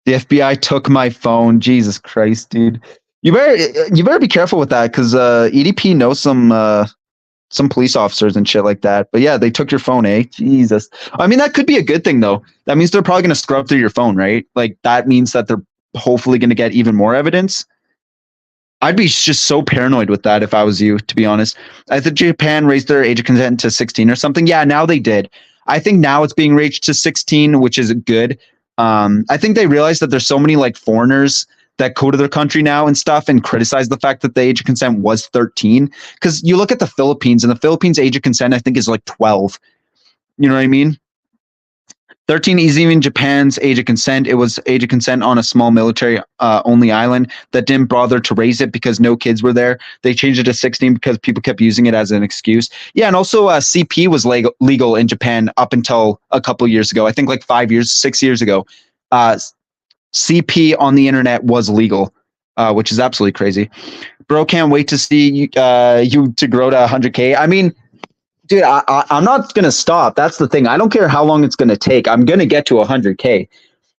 The FBI took my phone. Jesus Christ, dude. You better be careful with that because EDP knows some police officers and shit like that. But yeah, they took your phone, eh? Jesus. I mean, that could be a good thing though. That means they're probably going to scrub through your phone, right? Like that means that they're hopefully going to get even more evidence. I'd be just so paranoid with that if I was you, to be honest. I think Japan raised their age of consent to 16 or something. Yeah, now they did. I think now it's being raised to 16, which is good. I think they realized that there's so many like foreigners that go to their country now and stuff and criticize the fact that the age of consent was 13. Because you look at the Philippines, and the Philippines age of consent, I think, is like 12. You know what I mean? 13 is even Japan's age of consent. It was age of consent on a small military only island that didn't bother to raise it because no kids were there. They changed it to 16 because people kept using it as an excuse. Yeah, and also CP was legal in Japan up until a couple years ago. I think like 6 years ago. CP on the internet was legal, which is absolutely crazy. Bro, can't wait to see you to grow to 100K. I mean, dude, I'm not going to stop. That's the thing. I don't care how long it's going to take. I'm going to get to 100K.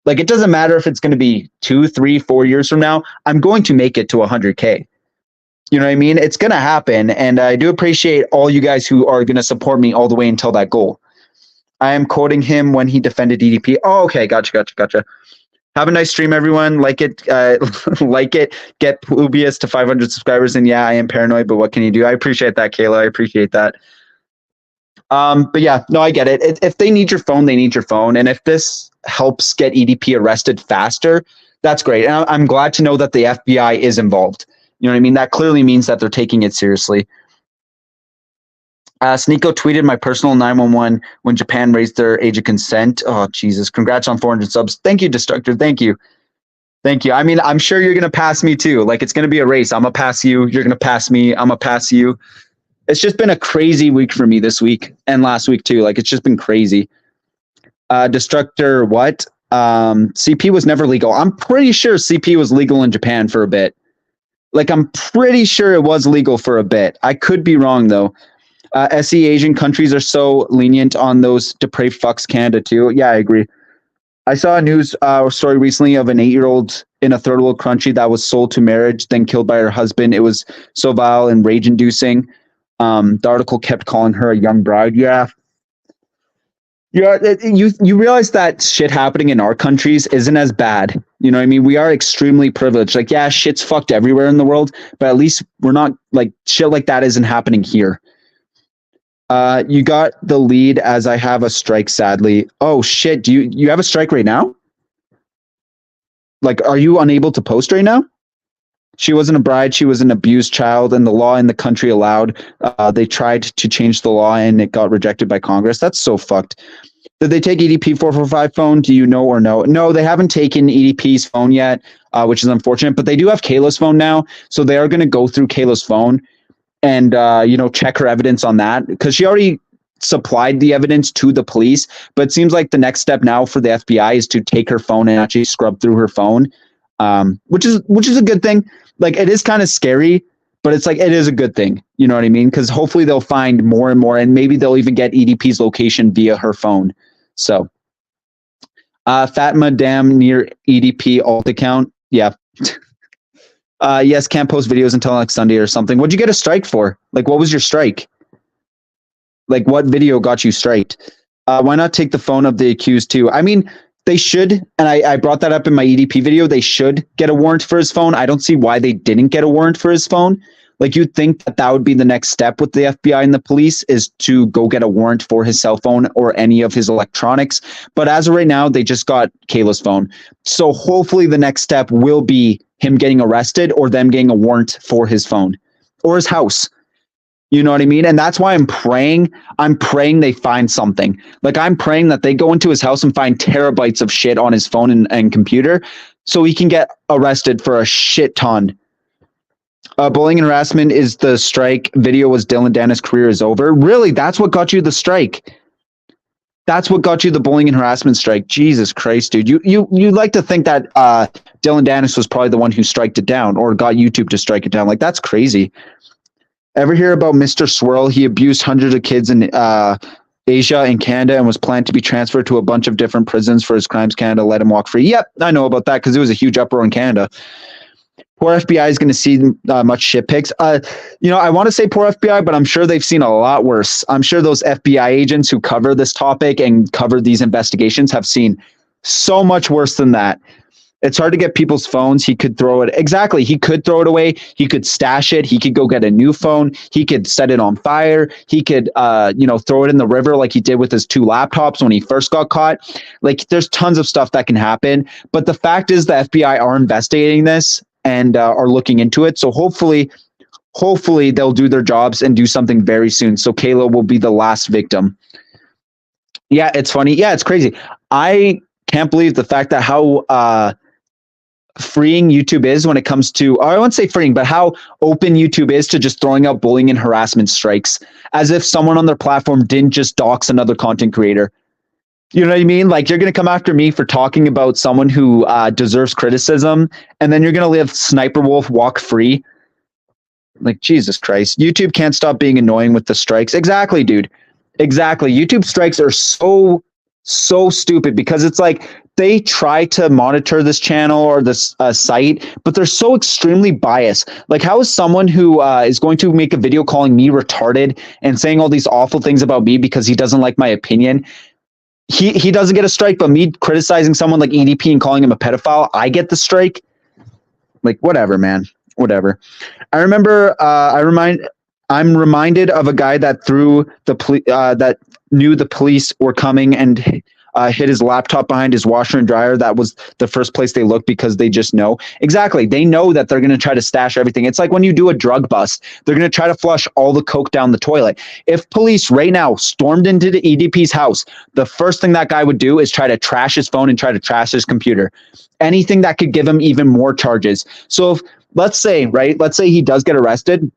Like, it doesn't matter if it's going to be 2, 3, 4 years from now. I'm going to make it to 100K. You know what I mean? It's going to happen. And I do appreciate all you guys who are going to support me all the way until that goal. I am quoting him when he defended EDP. Oh, okay. Gotcha. Have a nice stream, everyone. Like it. Like it. Get Publius to 500 subscribers. And yeah, I am paranoid, but what can you do? I appreciate that, Kayla. I appreciate that. But yeah, no, I get it. If they need your phone, they need your phone. And if this helps get EDP arrested faster, that's great. And I'm glad to know that the FBI is involved. You know what I mean? That clearly means that they're taking it seriously. Sneeko tweeted my personal 911 when Japan raised their age of consent. Oh, Jesus. Congrats on 400 subs. Thank you, Destructor. Thank you. I mean, I'm sure you're going to pass me too. Like, it's going to be a race. I'm going to pass you. You're going to pass me. I'm going to pass you. It's just been a crazy week for me this week and last week too. Like, it's just been crazy. Destructor, what? CP was never legal. I'm pretty sure CP was legal in Japan for a bit. Like, I'm pretty sure it was legal for a bit. I could be wrong though. SE Asian countries are so lenient on those depraved fucks. Canada too. Yeah, I agree. I saw a news story recently of an 8-year-old in a third world country that was sold to marriage, then killed by her husband. It was so vile and rage-inducing. The article kept calling her a young bride. Yeah. You realize that shit happening in our countries isn't as bad. You know what I mean? We are extremely privileged. Like, yeah, shit's fucked everywhere in the world, but at least we're not, like, shit like that isn't happening here. You got the lead as I have a strike, sadly. Oh shit, do you have a strike right now? Like, are you unable to post right now? She wasn't a bride, she was an abused child, and the law in the country allowed. They tried to change the law and it got rejected by Congress. That's so fucked. Did they take EDP 445 phone? Do you know or no? No, they haven't taken EDP's phone yet, which is unfortunate, but they do have Kayla's phone now. So they are going to go through Kayla's phone and check her evidence on that, because she already supplied the evidence to the police. But it seems like the next step now for the FBI is to take her phone and actually scrub through her phone, which is a good thing. Like, it is kind of scary, but it's like, it is a good thing. You know what I mean? Because hopefully they'll find more and more, and maybe they'll even get EDP's location via her phone. So Fat Madame near EDP alt account. Yeah. Yes, can't post videos until next Sunday or something. What'd you get a strike for? Like, what was your strike? Like, what video got you striked? Why not take the phone of the accused too? I mean, they should, and I brought that up in my EDP video. They should get a warrant for his phone. I don't see why they didn't get a warrant for his phone. Like, you'd think that would be the next step with the FBI and the police, is to go get a warrant for his cell phone or any of his electronics. But as of right now, they just got Kayla's phone. So hopefully the next step will be him getting arrested or them getting a warrant for his phone or his house. You know what I mean? And that's why I'm praying they find something. Like, I'm praying that they go into his house and find terabytes of shit on his phone and computer so he can get arrested for a shit ton. Bullying and harassment is the strike. Video was Dylan Dennis' career is over. Really? That's what got you the strike? That's what got you the bullying and harassment strike? Jesus Christ, dude. You like to think that Dylan Dennis was probably the one who striked it down or got YouTube to strike it down. Like, that's crazy. Ever hear about Mr. Swirl? He abused hundreds of kids in Asia and Canada and was planned to be transferred to a bunch of different prisons for his crimes. Canada let him walk free. Yep, I know about that because it was a huge uproar in Canada. Poor FBI is going to see much shit pics. I want to say poor FBI, but I'm sure they've seen a lot worse. I'm sure those FBI agents who cover this topic and cover these investigations have seen so much worse than that. It's hard to get people's phones. He could throw it. Exactly. He could throw it away. He could stash it. He could go get a new phone. He could set it on fire. He could, throw it in the river like he did with his 2 laptops when he first got caught. Like, there's tons of stuff that can happen. But the fact is the FBI are investigating this and are looking into it. So hopefully they'll do their jobs and do something very soon. So Kayla will be the last victim. Yeah, it's funny. Yeah, it's crazy. I can't believe the fact that how freeing YouTube is when it comes to, or I won't say freeing, but how open YouTube is to just throwing out bullying and harassment strikes, as if someone on their platform didn't just dox another content creator. You know what I mean? Like, you're going to come after me for talking about someone who deserves criticism, and then you're going to let Sniper Wolf walk free. Like, Jesus Christ. YouTube can't stop being annoying with the strikes. Exactly, dude. Exactly. YouTube strikes are so stupid because it's like they try to monitor this channel or this site, but they're so extremely biased. Like, how is someone who is going to make a video calling me retarded and saying all these awful things about me because he doesn't like my opinion, he doesn't get a strike, but me criticizing someone like EDP and calling him a pedophile, I get the strike? Like, whatever, man. Whatever. I remember, I'm reminded of a guy that that knew the police were coming and hid his laptop behind his washer and dryer. That was the first place they looked because they just know. Exactly. They know that they're going to try to stash everything. It's like when you do a drug bust, they're going to try to flush all the coke down the toilet. If police right now stormed into the EDP's house, the first thing that guy would do is try to trash his phone and try to trash his computer. Anything that could give him even more charges. So if, let's say he does get arrested,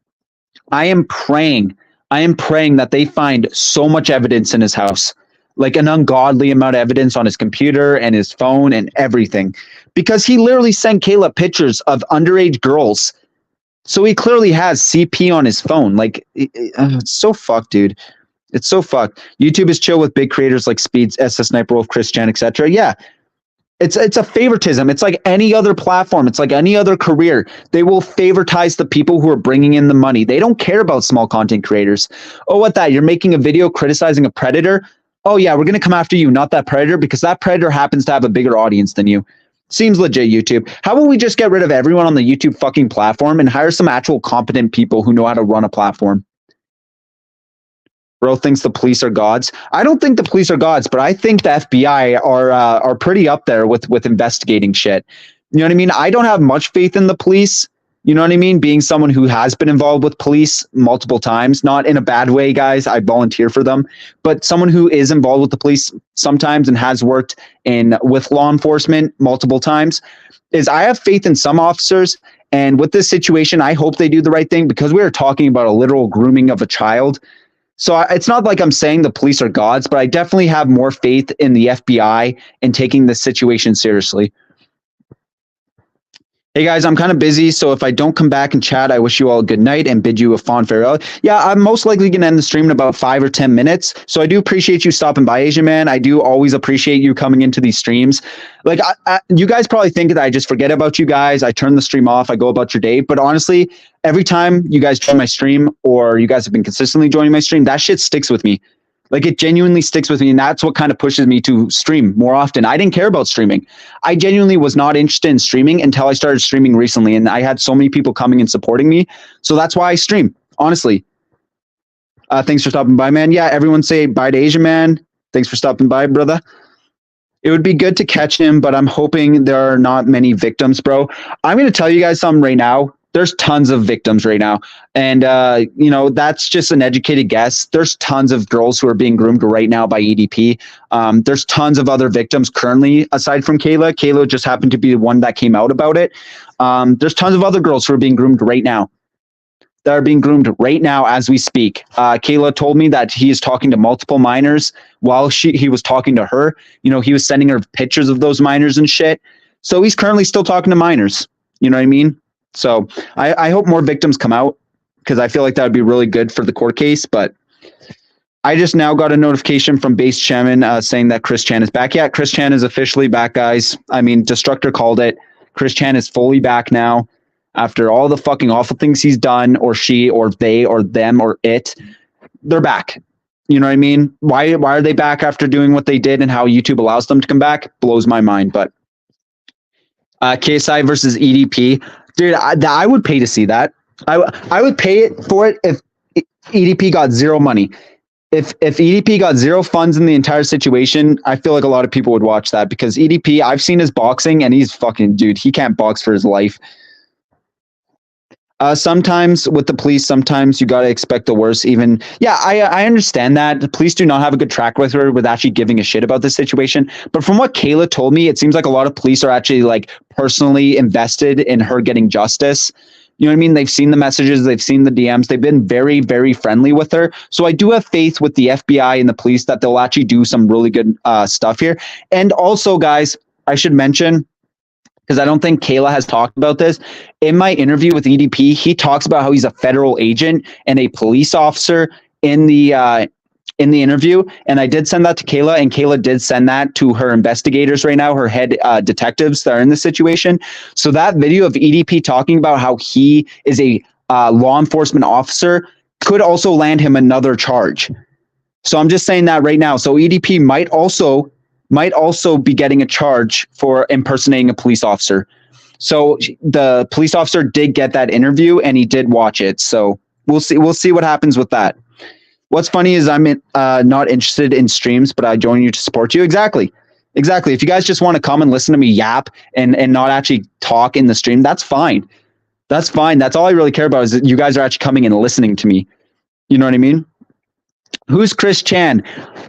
I am praying that they find so much evidence in his house, like an ungodly amount of evidence on his computer and his phone and everything, because he literally sent Kayla pictures of underage girls. So he clearly has CP on his phone. Like, it's so fucked, dude. It's so fucked. YouTube is chill with big creators like Speeds, SS Sniper Wolf, Chris Chan, etc. Yeah. It's a favoritism. It's like any other platform. It's like any other career. They will favoritize the people who are bringing in the money. They don't care about small content creators. Oh, what that? You're making a video criticizing a predator? Oh, yeah, we're going to come after you, not that predator, because that predator happens to have a bigger audience than you. Seems legit, YouTube. How about we just get rid of everyone on the YouTube fucking platform and hire some actual competent people who know how to run a platform? Bro thinks the police are gods. I don't think the police are gods, but I think the FBI are pretty up there with investigating shit. You know what I mean? I don't have much faith in the police. You know what I mean? Being someone who has been involved with police multiple times, not in a bad way, guys. I volunteer for them, but someone who is involved with the police sometimes and has worked with law enforcement multiple times, is I have faith in some officers. And with this situation, I hope they do the right thing, because we are talking about a literal grooming of a child. So it's not like I'm saying the police are gods, but I definitely have more faith in the FBI and taking this situation seriously. Hey guys, I'm kind of busy, so if I don't come back and chat, I wish you all a good night and bid you a fond farewell. Yeah, I'm most likely going to end the stream in about 5 or 10 minutes. So I do appreciate you stopping by, Asian Man. I do always appreciate you coming into these streams. Like, you guys probably think that I just forget about you guys. I turn the stream off. I go about your day. But honestly, every time you guys join my stream, or you guys have been consistently joining my stream, that shit sticks with me. Like, it genuinely sticks with me, and that's what kind of pushes me to stream more often. I didn't care about streaming. I genuinely was not interested in streaming until I started streaming recently, and I had so many people coming and supporting me. So that's why I stream, honestly. Thanks for stopping by, man. Yeah, everyone say bye to Asian Man. Thanks for stopping by, brother. It would be good to catch him, but I'm hoping there are not many victims, bro. I'm going to tell you guys something right now. There's tons of victims right now. And, that's just an educated guess. There's tons of girls who are being groomed right now by EDP. There's tons of other victims currently, aside from Kayla. Kayla just happened to be the one that came out about it. There's tons of other girls who are being groomed right now. That are being groomed right now as we speak. Kayla told me that he is talking to multiple minors while he was talking to her. He was sending her pictures of those minors and shit. So he's currently still talking to minors. You know what I mean? So I hope more victims come out, because I feel like that would be really good for the court case. But I just now got a notification from Base Chairman saying that Chris Chan is back. Yeah, Chris Chan is officially back, guys. I mean, Destructor called it. Chris Chan is fully back now after all the fucking awful things he's done, or she, or they, or them, or it. They're back. You know what I mean? Why are they back after doing what they did, and how YouTube allows them to come back? Blows my mind. But KSI versus EDP. Dude, I would pay to see that. I would pay it for it if EDP got zero money. If EDP got zero funds in the entire situation, I feel like a lot of people would watch that because EDP, I've seen his boxing and he's fucking, dude, he can't box for his life. Sometimes with the police, sometimes you got to expect the worst. Even, yeah, I understand that. The police do not have a good track record with actually giving a shit about this situation. But from what Kayla told me, it seems like a lot of police are actually like personally invested in her getting justice. You know what I mean? They've seen the messages, they've seen the DMs, they've been very, very friendly with her. So I do have faith with the FBI and the police that they'll actually do some really good stuff here. And also, guys, I should mention, because I don't think Kayla has talked about this. In my interview with EDP, he talks about how he's a federal agent and a police officer in the interview. And I did send that to Kayla, and Kayla did send that to her investigators right now, her head detectives that are in the situation. So that video of EDP talking about how he is a law enforcement officer could also land him another charge. So I'm just saying that right now. So EDP might also be getting a charge for impersonating a police officer. So the police officer did get that interview and he did watch it. So we'll see what happens with that. What's funny is I'm not interested in streams, but I join you to support you. Exactly. If you guys just want to come and listen to me yap and not actually talk in the stream, that's fine. That's all I really care about is that you guys are actually coming and listening to me. You know what I mean? Who's Chris Chan?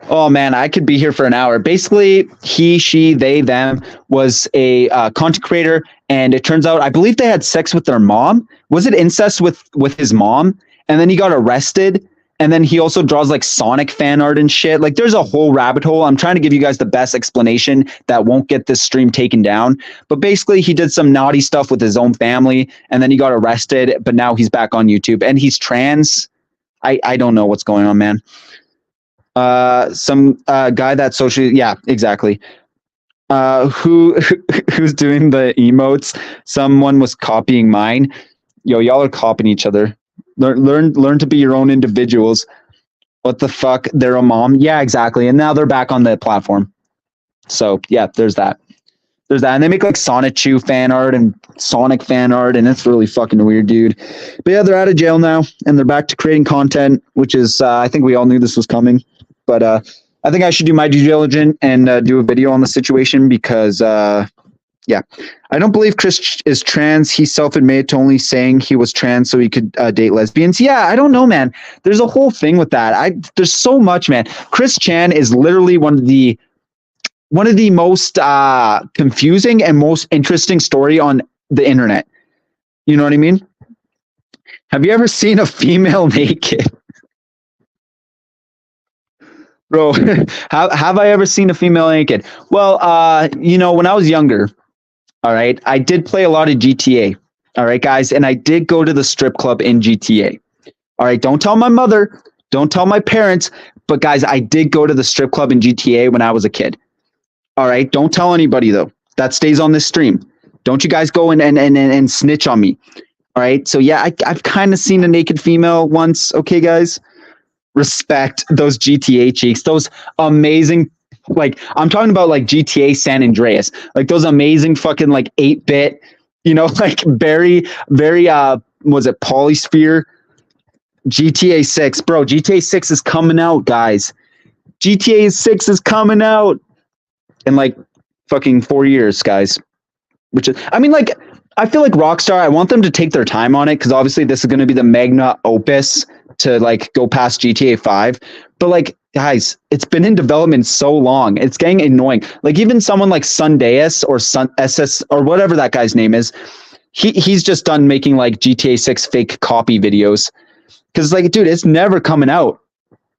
Oh man, I could be here for an hour. Basically, he, she, they, them was a content creator, and it turns out I believe they had sex with their mom. Was it incest with his mom? And then he got arrested. And then he also draws like Sonic fan art and shit. Like there's a whole rabbit hole. I'm trying to give you guys the best explanation that won't get this stream taken down. But basically he did some naughty stuff with his own family and then he got arrested, but now he's back on YouTube and he's trans. I don't know what's going on, man. Some guy that socially, yeah, exactly. Who's doing the emotes? Someone was copying mine. Yo, y'all are copying each other. Learn to be your own individuals. What the fuck? They're a mom. Yeah, exactly. And now they're back on the platform. So yeah, there's that. And they make like Sonic Chew fan art and Sonic fan art, and it's really fucking weird, dude. But yeah, they're out of jail now, and they're back to creating content, which is I think we all knew this was coming. But I think I should do my due diligence and do a video on the situation because yeah, I don't believe Chris is trans. He self-admitted to only saying he was trans so he could date lesbians. Yeah, I don't know, man. There's a whole thing with that. There's so much, man. Chris Chan is literally one of the most confusing and most interesting story on the internet. You know what I mean? Have you ever seen a female naked? Bro, have I ever seen a female naked? Well, when I was younger, all right, I did play a lot of GTA. All right, guys, and I did go to the strip club in GTA. All right, don't tell my mother, don't tell my parents, but guys, I did go to the strip club in GTA when I was a kid. All right, don't tell anybody though. That stays on this stream. Don't you guys go and snitch on me. All right, so yeah, I've kind of seen a naked female once. Okay, guys, respect those GTA cheeks, those amazing. Like I'm talking about like GTA San Andreas, like those amazing fucking like 8-bit, like very, very was it Polysphere? GTA 6, bro. GTA 6 is coming out, guys. GTA 6 is coming out in like fucking 4 years, guys. Which is, I mean, like, I feel like Rockstar, I want them to take their time on it because obviously this is going to be the magna opus to like go past GTA 5. But like, guys, it's been in development so long. It's getting annoying. Like even someone like Sundeus or SS or whatever that guy's name is, he's just done making like GTA 6 fake copy videos. Because like, dude, it's never coming out.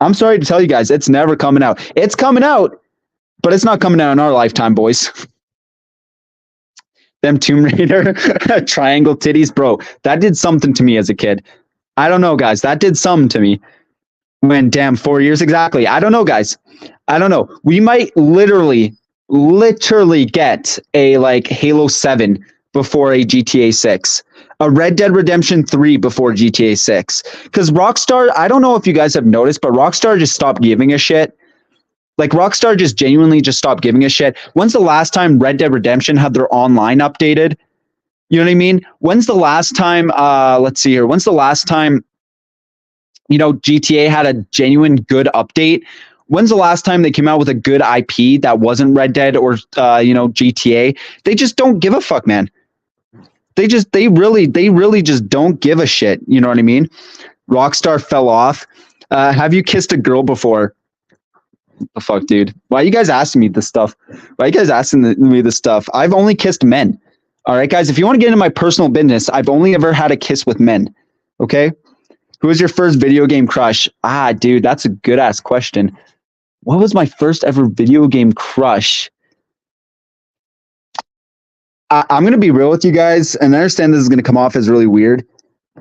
I'm sorry to tell you guys, it's never coming out. It's coming out, but it's not coming out in our lifetime, boys. Them Tomb Raider triangle titties, bro. That did something to me as a kid. I don't know, guys. That did something to me. When damn 4 years exactly. I don't know, guys. I don't know. We might literally get a like Halo 7 before a GTA 6. A Red Dead Redemption 3 before GTA 6. Because Rockstar, I don't know if you guys have noticed, but Rockstar just stopped giving a shit. Like Rockstar just genuinely just stopped giving a shit. When's the last time Red Dead Redemption had their online updated? You know what I mean? When's the last time, let's see here. When's the last time, GTA had a genuine good update? When's the last time they came out with a good IP that wasn't Red Dead or, GTA? They just don't give a fuck, man. They really just don't give a shit. You know what I mean? Rockstar fell off. Have you kissed a girl before? What the fuck, dude? Why are you guys asking me this stuff? Why are you guys asking me this stuff? I've only kissed men. All right, guys, if you want to get into my personal business, I've only ever had a kiss with men. Okay? Who was your first video game crush? Dude, that's a good ass question. What was my first ever video game crush? I'm going to be real with you guys, and I understand this is going to come off as really weird.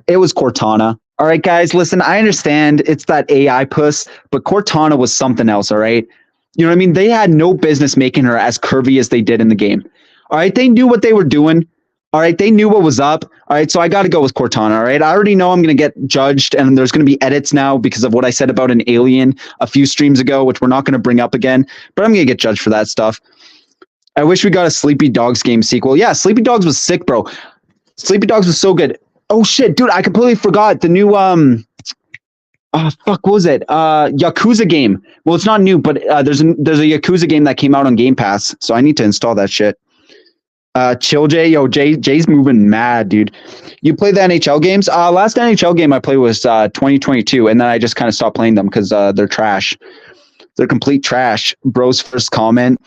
It was Cortana. All right, guys, listen, I understand it's that AI puss, but Cortana was something else, all right? You know what I mean? They had no business making her as curvy as they did in the game. All right, they knew what they were doing. All right, they knew what was up. All right, so I got to go with Cortana, all right? I already know I'm going to get judged, and there's going to be edits now because of what I said about an alien a few streams ago, which we're not going to bring up again, but I'm going to get judged for that stuff. I wish we got a Sleepy Dogs game sequel. Yeah, Sleepy Dogs was sick, bro. Sleepy Dogs was so good. Oh, shit, dude, I completely forgot the new, what was it? Yakuza game. Well, it's not new, but there's a Yakuza game that came out on Game Pass, so I need to install that shit. Chill Jay, Jay's moving mad, dude. You play the NHL games? Last NHL game I played was 2022, and then I just kind of stopped playing them because they're trash. They're complete trash. Bro's first comment.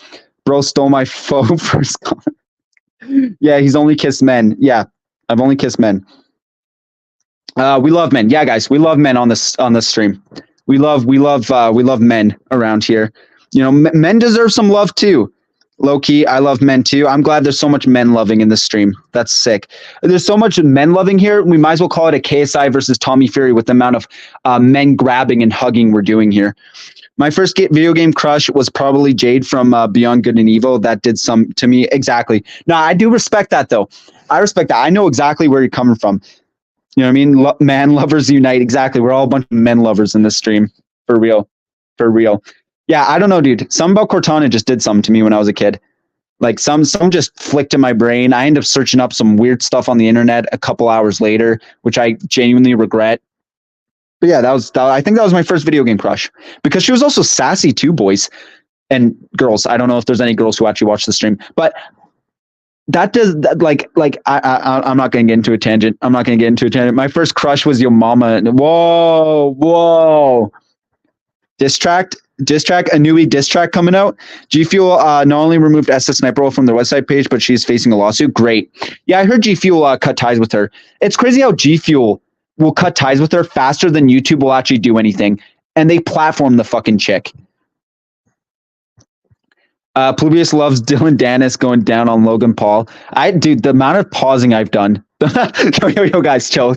Bro stole my phone first comment. Yeah, he's only kissed men. Yeah, I've only kissed men. We love men. Yeah, guys, we love men on this stream. We love men around here. You know, men deserve some love too. Low key, I love men too. I'm glad there's so much men loving in this stream. That's sick. There's so much men loving here. We might as well call it a KSI versus Tommy Fury with the amount of men grabbing and hugging we're doing here. My first video game crush was probably Jade from Beyond Good and Evil. That did some to me. Exactly. No, I do respect that though. I respect that. I know exactly where you're coming from. You know what I mean? Man lovers unite. Exactly. We're all a bunch of men lovers in this stream. For real. For real. Yeah, I don't know, dude. Something about Cortana just did something to me when I was a kid. Like some just flicked in my brain. I ended up searching up some weird stuff on the internet a couple hours later, which I genuinely regret. But yeah, I think that was my first video game crush because she was also sassy too, boys and girls. I don't know if there's any girls who actually watch the stream, but that does like I'm not going to get into a tangent. My first crush was your mama. Whoa. Diss track, a new diss track coming out. G Fuel not only removed SS Sniper from their website page, but she's facing a lawsuit. Great. Yeah, I heard G Fuel cut ties with her. It's crazy how G Fuel will cut ties with her faster than YouTube will actually do anything. And they platform the fucking chick. Pluvius loves Dylan Dennis going down on Logan Paul. Dude, the amount of pausing I've done. yo, guys, chill.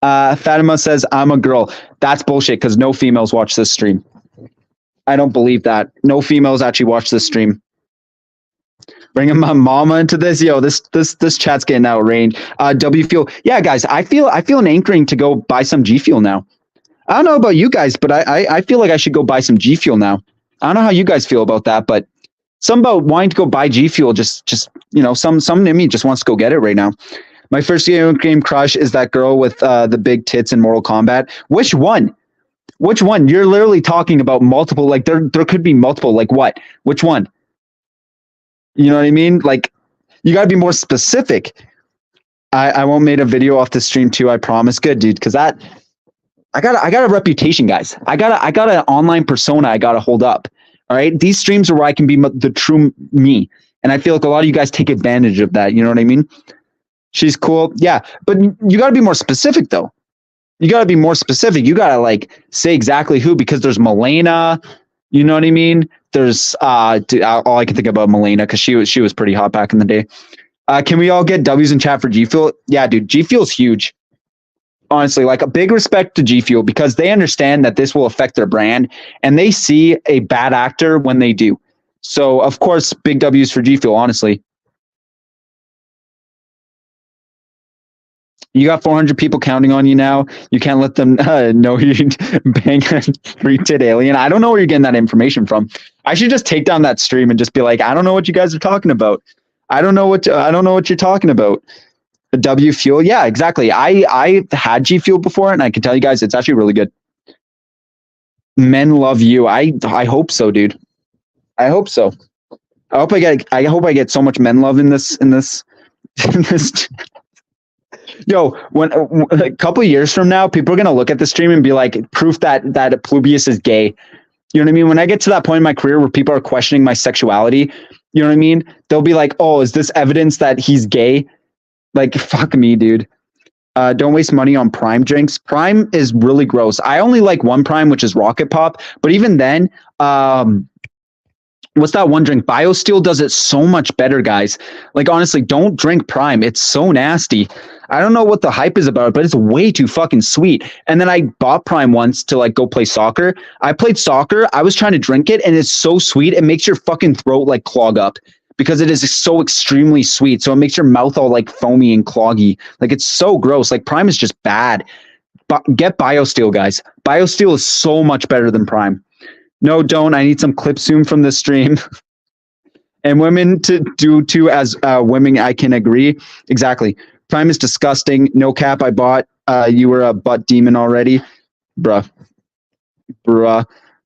Fatima says, I'm a girl. That's bullshit because no females watch this stream. I don't believe that. No females actually watch this stream. Bringing my mama into this. Yo, this chat's getting outraged. W Fuel. Yeah, guys, I feel an anchoring to go buy some G Fuel now. I don't know about you guys, but I feel like I should go buy some G Fuel now. I don't know how you guys feel about that, but some about wanting to go buy G Fuel just some in me just wants to go get it right now. My first game crush is that girl with the big tits in Mortal Kombat. Which one? You're literally talking about multiple. Like there could be multiple. Like what? Which one? You know what I mean? Like you got to be more specific. I won't make a video off the stream too. I promise. Good, dude. Because I got a reputation, guys. I got an online persona I got to hold up. All right. These streams are where I can be the true me, and I feel like a lot of you guys take advantage of that. You know what I mean? She's cool. Yeah. But you got to be more specific, though. You got to be more specific. You got to like say exactly who, because there's Milena. You know what I mean? There's all I can think about Milena because she was pretty hot back in the day. Can we all get W's in chat for G Fuel? Yeah, dude. G Fuel's huge. Honestly, like a big respect to G Fuel because they understand that this will affect their brand and they see a bad actor when they do. So, of course, big W's for G Fuel, honestly. You got 400 people counting on you now. You can't let them know you bang a three-tit alien. I don't know where you're getting that information from. I should just take down that stream and just be like, I don't know what you guys are talking about. I don't know what you're talking about. The W Fuel, yeah, exactly. I had G Fuel before, and I can tell you guys, it's actually really good. Men love you. I hope so, dude. I hope so. I hope I get so much men love in this in this. Yo, when a couple of years from now, people are gonna look at the stream and be like, proof that Plubius is gay. You know what I mean? When I get to that point in my career where people are questioning my sexuality, you know what I mean? They'll be like, oh, is this evidence that he's gay? Like, fuck me, dude. Don't waste money on Prime drinks. Prime is really gross. I only like one Prime, which is Rocket Pop. But even then, what's that one drink? BioSteel does it so much better, guys. Like, honestly, don't drink Prime. It's so nasty. I don't know what the hype is about, but it's way too fucking sweet. And then I bought Prime once to like go play soccer. I played soccer. I was trying to drink it, and it's so sweet. It makes your fucking throat like clog up because it is so extremely sweet. So it makes your mouth all like foamy and cloggy. Like, it's so gross. Like, Prime is just bad. But get BioSteel, guys. BioSteel is so much better than Prime. No, don't. I need some clip zoom from the stream. And women to do too, as women, I can agree. Exactly. Prime is disgusting. No cap. I bought. You were a butt demon already. Bruh.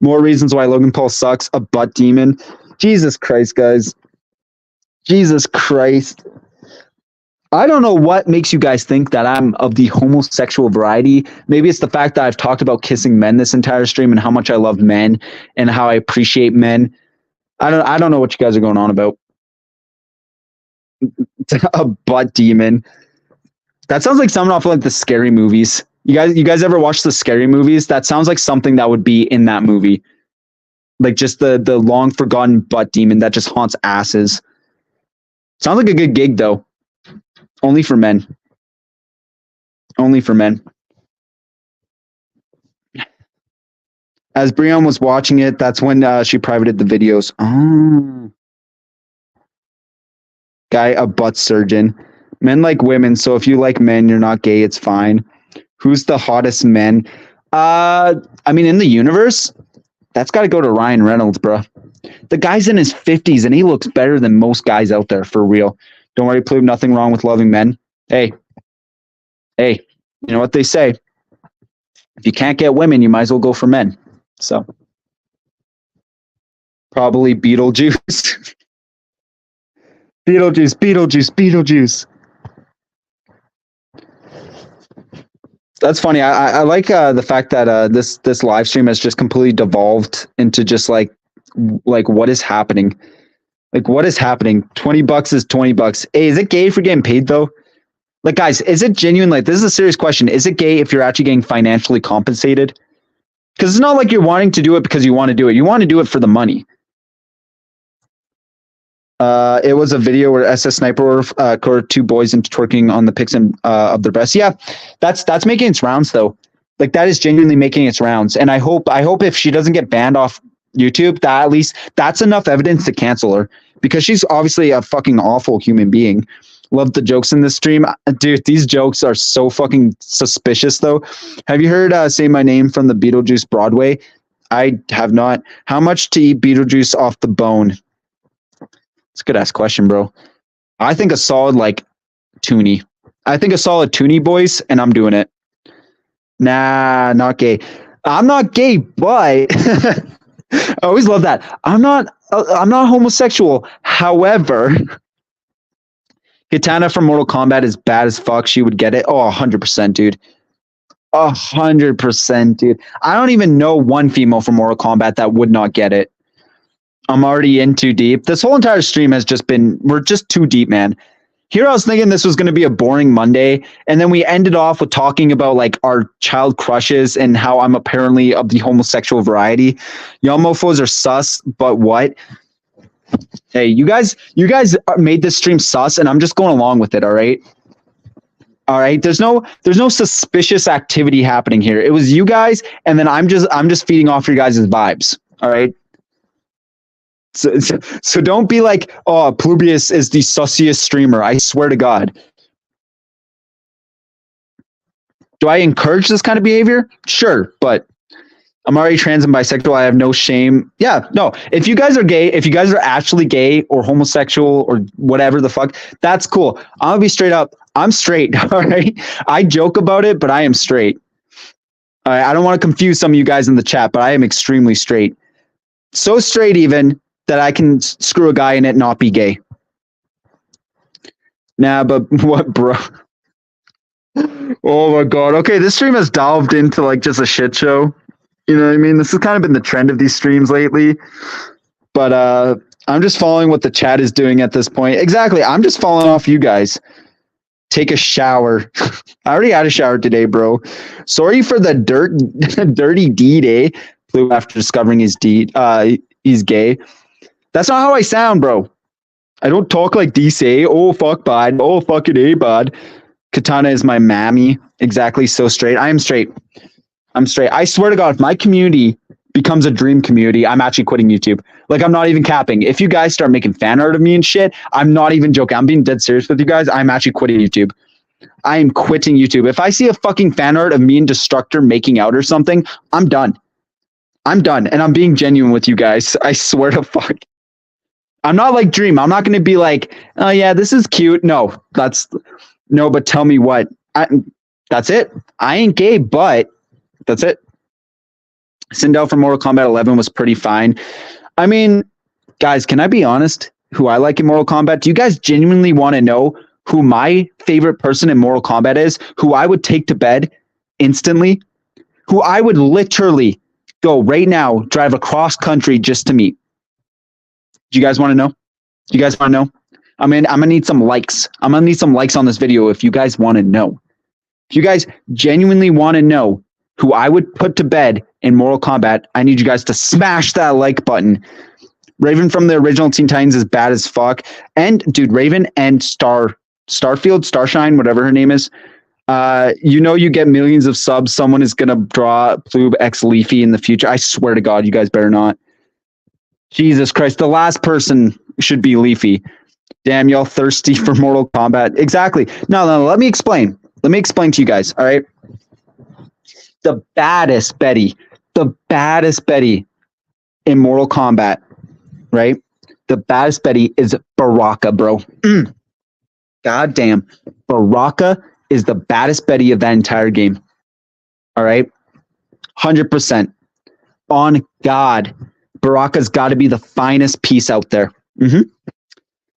More reasons why Logan Paul sucks. A butt demon. Jesus Christ, guys. Jesus Christ. I don't know what makes you guys think that I'm of the homosexual variety. Maybe it's the fact that I've talked about kissing men this entire stream and how much I love men and how I appreciate men. I don't know what you guys are going on about. A butt demon. That sounds like something off of like the Scary Movies. You guys ever watch the Scary Movies? That sounds like something that would be in that movie. Like just the long forgotten butt demon that just haunts asses. Sounds like a good gig though. Only for men. Only for men. As Brian was watching it, that's when she privated the videos. Oh. Guy, a butt surgeon. Men like women, so if you like men, you're not gay, it's fine. Who's the hottest men? I mean, in the universe, that's got to go to Ryan Reynolds, bro. The guy's in his 50s, and he looks better than most guys out there, for real. Don't worry, Plube, nothing wrong with loving men. Hey, you know what they say. If you can't get women, you might as well go for men. So, probably Beetlejuice. Beetlejuice. That's funny. I like the fact that this live stream has just completely devolved into just like what is happening. Like, what is happening? $20 is $20. Hey, is it gay if you're getting paid though? Like, guys, is it genuine? Like, this is a serious question. Is it gay if you're actually getting financially compensated? Because it's not like you're wanting to do it because you want to do it. You want to do it for the money. It was a video where SS Sniper caught two boys into twerking on the pics of their breasts. Yeah, that's making its rounds though. Like, that is genuinely making its rounds. And I hope if she doesn't get banned off YouTube, that at least that's enough evidence to cancel her, because she's obviously a fucking awful human being. Love the jokes in this stream, dude. These jokes are so fucking suspicious though. Have you heard Say My Name from the Beetlejuice Broadway? I have not. How much to eat Beetlejuice off the bone? It's a good ass question, bro. I think a solid like toonie. I think a solid toonie, boys, and I'm doing it. Nah, not gay. I'm not gay, but I always love that. I'm not homosexual. However, Katana from Mortal Kombat is bad as fuck. She would get it. Oh, 100%, dude. 100%, dude. I don't even know one female from Mortal Kombat that would not get it. I'm already in too deep. This whole entire stream has just been, we're just too deep, man. Here I was thinking this was going to be a boring Monday, and then we ended off with talking about like our child crushes and how I'm apparently of the homosexual variety. Y'all mofos are sus, but what? Hey, you guys made this stream sus, and I'm just going along with it, all right? All right, there's no suspicious activity happening here. It was you guys, and then I'm just feeding off your guys' vibes, all right? So don't be like, oh, Plubius is the sussiest streamer. I swear to God. Do I encourage this kind of behavior? Sure, but I'm already trans and bisexual. I have no shame. Yeah, no. If you guys are gay, if you guys are actually gay or homosexual or whatever the fuck, that's cool. I'm gonna be straight up. I'm straight. All right. I joke about it, but I am straight. All right. I don't want to confuse some of you guys in the chat, but I am extremely straight. So straight even that I can screw a guy in it and not be gay. Nah, but what, bro? Oh my god. Okay, this stream has delved into like just a shit show. You know what I mean? This has kind of been the trend of these streams lately. But I'm just following what the chat is doing at this point. Exactly. I'm just following off you guys. Take a shower. I already had a shower today, bro. Sorry for the dirty deed, eh? Flew after discovering his deed. He's gay. That's not how I sound, bro. I don't talk like DC. Oh, fuck, bud. Oh, fucking A, bud. Katana is my mammy. Exactly. So straight. I am straight. I'm straight. I swear to God, if my community becomes a dream community, I'm actually quitting YouTube. Like, I'm not even capping. If you guys start making fan art of me and shit, I'm not even joking. I'm being dead serious with you guys. I'm actually quitting YouTube. I am quitting YouTube. If I see a fucking fan art of me and Destructor making out or something, I'm done. I'm done. And I'm being genuine with you guys. I swear to fuck. I'm not like Dream. I'm not going to be like, oh yeah, this is cute. No, but tell me what. That's it. I ain't gay, but that's it. Sindel from Mortal Kombat 11 was pretty fine. I mean, guys, can I be honest? Who I like in Mortal Kombat? Do you guys genuinely want to know who my favorite person in Mortal Kombat is? Who I would take to bed instantly? Who I would literally go right now, drive across country just to meet? Do you guys want to know? Do you guys want to know? I mean, I'm going to need some likes. I'm going to need some likes on this video if you guys want to know. If you guys genuinely want to know who I would put to bed in Mortal Kombat, I need you guys to smash that like button. Raven from the original Teen Titans is bad as fuck. And, dude, Raven and Starshine, whatever her name is, you get millions of subs. Someone is going to draw Ploob X Leafy in the future. I swear to God, you guys better not. Jesus Christ, the last person should be Leafy. Damn, y'all thirsty for Mortal Kombat. Exactly. No, let me explain. Let me explain to you guys, all right? The baddest Betty in Mortal Kombat, right? The baddest Betty is Baraka, bro. God damn. Baraka is the baddest Betty of that entire game. All right? 100%. On God. Baraka's got to be the finest piece out there.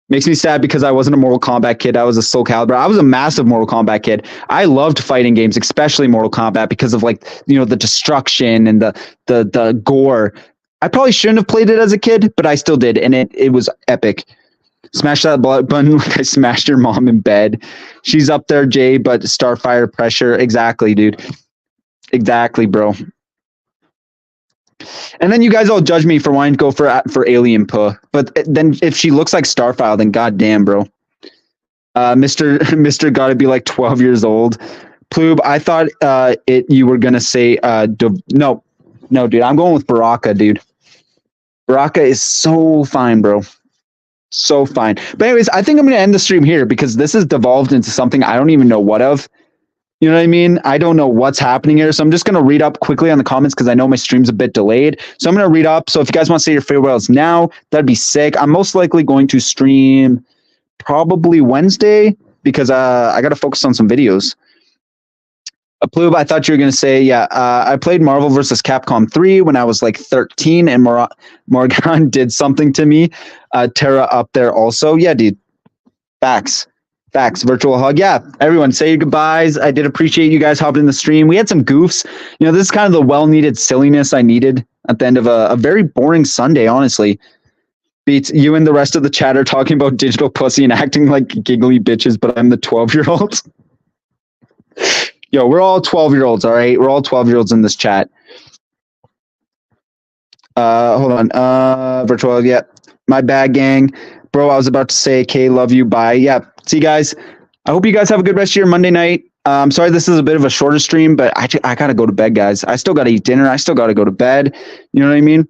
Makes me sad because I wasn't a Mortal Kombat kid. I was a Soul Calibur. I was a massive Mortal Kombat kid. I loved fighting games, especially Mortal Kombat, because of the destruction and the gore. I probably shouldn't have played it as a kid, but I still did, and it was epic. Smash that blood button like I smashed your mom in bed. She's up there, Jay, but Starfire pressure. Exactly, dude. Exactly, bro. And then you guys all judge me for wanting to go for Alien Puh. But then if she looks like Starfire, then goddamn, bro. Mr. gotta be like 12 years old. Ploob, I thought you were gonna say no, dude. I'm going with Baraka, dude. Baraka is so fine, bro. So fine. But anyways, I think I'm gonna end the stream here because this has devolved into something I don't even know what of. You know what I mean? I don't know what's happening here. So I'm just going to read up quickly on the comments because I know my stream's a bit delayed. So I'm going to read up. So if you guys want to say your farewells now, that'd be sick. I'm most likely going to stream probably Wednesday because I got to focus on some videos. Ploob, I thought you were going to say, I played Marvel vs. Capcom 3 when I was like 13 and Morgan did something to me. Terra up there also. Yeah, dude. Facts. Virtual hug. Yeah, everyone say your goodbyes. I did appreciate you guys hopping in the stream. We had some goofs. This is kind of the well-needed silliness I needed at the end of a very boring Sunday, honestly. Beats, you and the rest of the chat are talking about digital pussy and acting like giggly bitches, but I'm the 12-year-old. Yo, we're all 12-year-olds, all right? We're all 12-year-olds in this chat. Hold on. Virtual hug, yeah. My bad, gang. Bro, I was about to say, K, love you, bye. Yeah, see you guys. I hope you guys have a good rest of your Monday night. I'm sorry this is a bit of a shorter stream, but I got to go to bed, guys. I still got to eat dinner. I still got to go to bed. You know what I mean?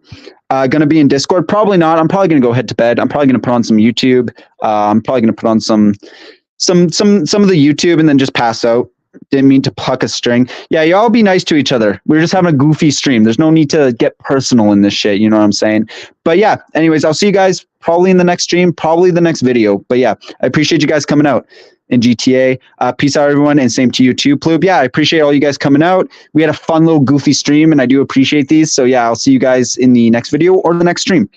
Going to be in Discord? Probably not. I'm probably going to go head to bed. I'm probably going to put on some YouTube. I'm probably going to put on some of the YouTube and then just pass out. Didn't mean to pluck a string. Yeah, y'all be nice to each other. We're just having a goofy stream. There's no need to get personal in this shit. You know what I'm saying? But yeah, anyways, I'll see you guys probably in the next stream, probably the next video. But yeah, I appreciate you guys coming out in GTA. Peace out, everyone. And same to you too, Ploob. Yeah, I appreciate all you guys coming out. We had a fun little goofy stream and I do appreciate these. So yeah, I'll see you guys in the next video or the next stream.